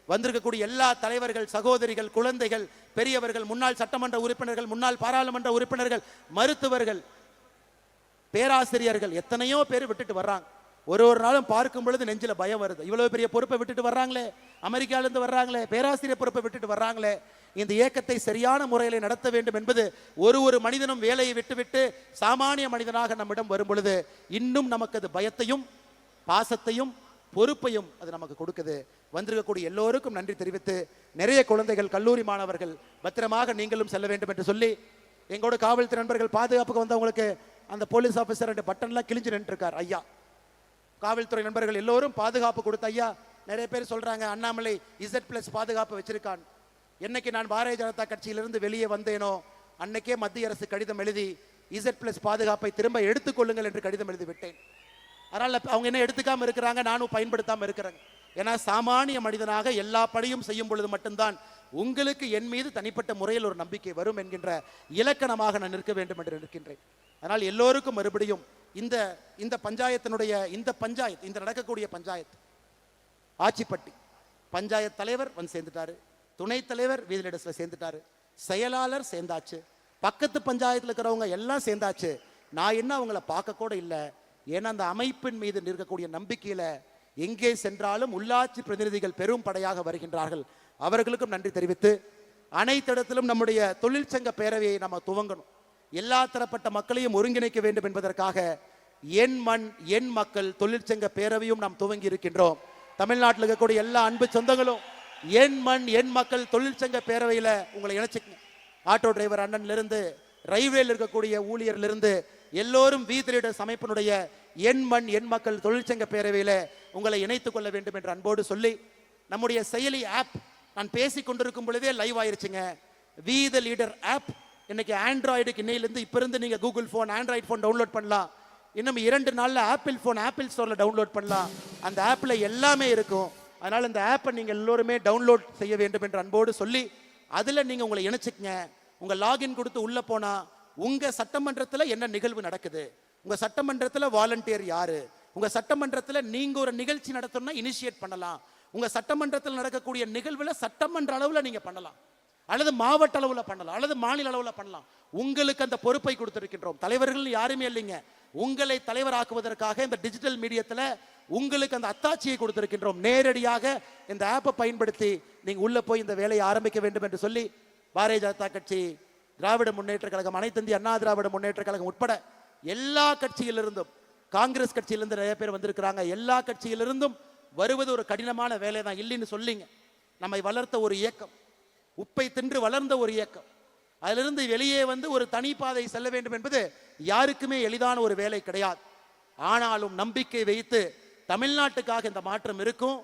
வந்திருக்கக்கூடிய எல்லா தலைவர்கள், சகோதரிகள், குழந்தைகள், பெரியவர்கள், முன்னாள் சட்டமன்ற உறுப்பினர்கள், முன்னாள் பாராளுமன்ற உறுப்பினர்கள், மருத்துவர்கள், பேராசிரியர்கள், எத்தனையோ பேர் விட்டுட்டு வர்றாங்க. ஒரு நாளும் பார்க்கும் பொழுது நெஞ்சில பயம் வருது. இவ்வளவு பெரிய பொறுப்பை விட்டுட்டு வர்றாங்களே, அமெரிக்காவிலிருந்து வர்றாங்களே, பேராசிரியர் பொறுப்பை விட்டுட்டு வர்றாங்களே, இந்த இயக்கத்தை சரியான முறையில் நடத்த வேண்டும் என்பது ஒரு மனிதனும் வேலையை விட்டுவிட்டு சாமானிய மனிதனாக நம்மிடம் வரும் பொழுது இன்னும் நமக்கு அது பயத்தையும் பாசத்தையும் பொறுப்பையும் அது நமக்கு கொடுக்குது. வந்திருக்கக்கூடிய எல்லோருக்கும் நன்றி தெரிவித்து, நிறைய குழந்தைகள், கல்லூரி மாணவர்கள் பத்திரமாக நீங்களும் செல்ல வேண்டும் என்று சொல்லி, எங்களோட காவல்துறை நண்பர்கள் பாதுகாப்புக்கு வந்தவங்களுக்கு அந்த போலீஸ் ஆபீசர் பட்டன்லாம் கிழிஞ்சு நின்றுருக்கார் ஐயா. காவல்துறை நண்பர்கள் எல்லோரும் பாதுகாப்பு கொடுத்த ஐயா. நிறைய பேர் சொல்றாங்க அண்ணாமலை Z+ பாதுகாப்பு வச்சிருக்கான். என்னைக்கு நான் பாரதிய ஜனதா கட்சியிலிருந்து வெளியே வந்தேனோ அன்னைக்கே மத்திய அரசு கடிதம் எழுதி Z+ பாதுகாப்பை திரும்ப எடுத்துக்கொள்ளுங்கள் என்று கடிதம் எழுதி விட்டேன். அதனால அவங்க என்ன எடுத்துக்காம இருக்கிறாங்க, நானும் பயன்படுத்தாம இருக்கிறேன். ஏன்னா சாமானிய மனிதனாக எல்லா பணியும் செய்யும் பொழுது மட்டும்தான் உங்களுக்கு என் மீது தனிப்பட்ட முறையில் ஒரு நம்பிக்கை வரும் என்கின்ற இலக்கணமாக நான் நிற்க வேண்டும் என்று நிற்கின்றேன். அதனால் எல்லோருக்கும் மறுபடியும் இந்த பஞ்சாயத்தினுடைய இந்த நடக்கக்கூடிய பஞ்சாயத்து ஆச்சிப்பட்டி பஞ்சாயத்து தலைவர் வந்து சேர்ந்துட்டாரு, துணைத் தலைவர் வீதிலிடத்தில் சேர்ந்துட்டாரு, செயலாளர் சேர்ந்தாச்சு, பக்கத்து பஞ்சாயத்தில் இருக்கிறவங்க எல்லாம் சேர்ந்தாச்சு. நான் என்ன அவங்கள பார்க்க கூட இல்லை. ஏன்னா அந்த அமைப்பின் மீது இருக்கக்கூடிய நம்பிக்கையில எங்கே சென்றாலும் உள்ளாட்சி பிரதிநிதிகள் பெரும் படையாக வருகின்றார்கள். அவர்களுக்கும் நன்றி தெரிவித்து, அனைத்து இடத்திலும் நம்முடைய தொழிற்சங்க பேரவையை நம்ம துவங்கணும். எல்லா தரப்பட்ட மக்களையும் ஒருங்கிணைக்க வேண்டும் என்பதற்காக என் மண் என் மக்கள் தொழிற்சங்க பேரவையும் நாம் துவங்கி இருக்கின்றோம். தமிழ்நாட்டில் இருக்கக்கூடிய எல்லா அன்பு சொந்தங்களும் என் மண் என் மக்கள் தொழிற்சங்க பேரவையில் உங்களை இணைச்சிக்கணும். ஆட்டோ டிரைவர் அண்ணன்லிருந்து ரயில்வேல இருக்கக்கூடிய ஊழியர்லிருந்து எல்லோரும் வீதிலிடஸ் அமைப்பினுடைய என் மண் என் மக்கள் தொழிற்சங்க பேரவையில் உங்களை இணைத்துக் கொள்ள வேண்டும் என்று அன்போடு சொல்லி, நம்முடைய செயலி ஆப் நான் பேசிக் கொண்டிருக்கும் பொழுதே லைவ் ஆயிருச்சுங்க. வி த லீடர் ஆப் இன்னைக்கு ஆண்ட்ராய்டுக்கு இன்னையிலிருந்து இப்ப இருந்து நீங்க Google phone Android phone download பண்ணலாம். இன்னும் 2 நாள்ல ஆப்பிள் போன் ஆப்பிள் ஸ்டோர்ல டவுன்லோட் பண்ணலாம். அந்த ஆப்ல எல்லாமே இருக்கும். அதனால இந்த ஆப்பை நீங்க எல்லோருமே டவுன்லோட் செய்ய வேண்டும் என்று அன்போடு சொல்லி, அதுல நீங்க உங்களை இணைச்சுக்கங்க. உங்க லாகின் கொடுத்து உள்ள போனா உங்க சட்டமன்றத்தில் என்ன நிகழ்வு நடக்குது, உங்க சட்டமன்றத்தில் வாலண்டியர் யாரு, உங்க சட்டமன்றத்தில் நீங்க ஒரு நிகழ்ச்சி நடத்தணும்னா இனிஷியேட் பண்ணலாம். உங்க சட்டமன்றத்தில் நடக்கக்கூடிய நிகழ்வுல சட்டமன்ற அளவுல நீங்க பண்ணலாம், அல்லது மாவட்ட அளவுல பண்ணலாம், அல்லது மாநில அளவுல பண்ணலாம். உங்களுக்கு அந்த பொறுப்பை கொடுத்திருக்கின்றோம். தலைவர்கள் யாருமே இல்லைங்க. உங்களை தலைவராக்குவதற்காக இந்த டிஜிட்டல் மீடியத்துல உங்களுக்கு அந்த அத்தாட்சியை கொடுத்திருக்கின்றோம். நேரடியாக இந்த ஆப்பை பயன்படுத்தி நீங்க உள்ள போய் இந்த வேலையை ஆரம்பிக்க வேண்டும் என்று சொல்லி, பாரதிய ஜனதா கட்சி, திராவிட முன்னேற்ற கழகம், அனைத்து இந்திய அண்ணா திராவிட முன்னேற்ற கழகம் உட்பட எல்லா கட்சியிலிருந்தும், காங்கிரஸ் கட்சியிலிருந்து நிறைய பேர் வந்திருக்கிறாங்க. எல்லா கட்சியிலிருந்தும் வருவது ஒரு கடினமான வேலை தான் இல்லைன்னு சொல்லிங்க. நம்மை வளர்த்த ஒரு இயக்கம், உப்பை தின்று வளர்ந்த ஒரு இயக்கம், அதிலிருந்து வெளியே வந்து ஒரு தனிப்பாதை செல்ல வேண்டும் என்பது யாருக்குமே எளிதான ஒரு வேலை கிடையாது. ஆனாலும் நம்பிக்கை வைத்து தமிழ்நாட்டுக்காக இந்த மாற்றம் இருக்கும்.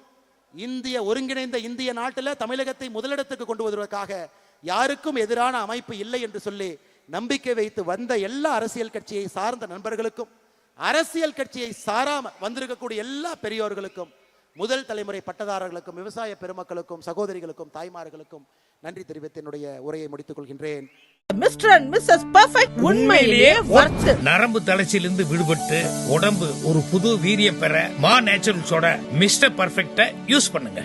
ஒருங்கிணைந்த இந்திய நாட்டில் தமிழகத்தை முதலிடத்துக்கு கொண்டு வருவதற்காக யாருக்கும் எதிரான அமைப்பு இல்லை என்று சொல்லி நம்பிக்கை வைத்து வந்த எல்லா அரசியல் கட்சியை சார்ந்த நண்பர்களுக்கும், அரசியல் கட்சியை சாராம வந்திருக்கக்கூடிய எல்லா பெரியோர்களுக்கும், முதல் தலைமுறை பட்டதாரர்களுக்கும், விவசாய பெருமக்களுக்கும், சகோதரிகளுக்கும், தாய்மார்களுக்கும் நன்றி தெரிவித்து என்னுடைய உரையை முடித்துக் கொள்கின்றேன். மிஸ்டர் அண்ட் மிஸ்ஸஸ் பர்ஃபெக்ட் உண்மையிலேயே வர்த். நரம்பு தளர்ச்சியிலிருந்து விடுபட்டு உடம்பு ஒரு புது வீரியம் பெற மா நேச்சுரல்ஸோட மிஸ்டர் பர்ஃபெக்ட யூஸ் பண்ணுங்க.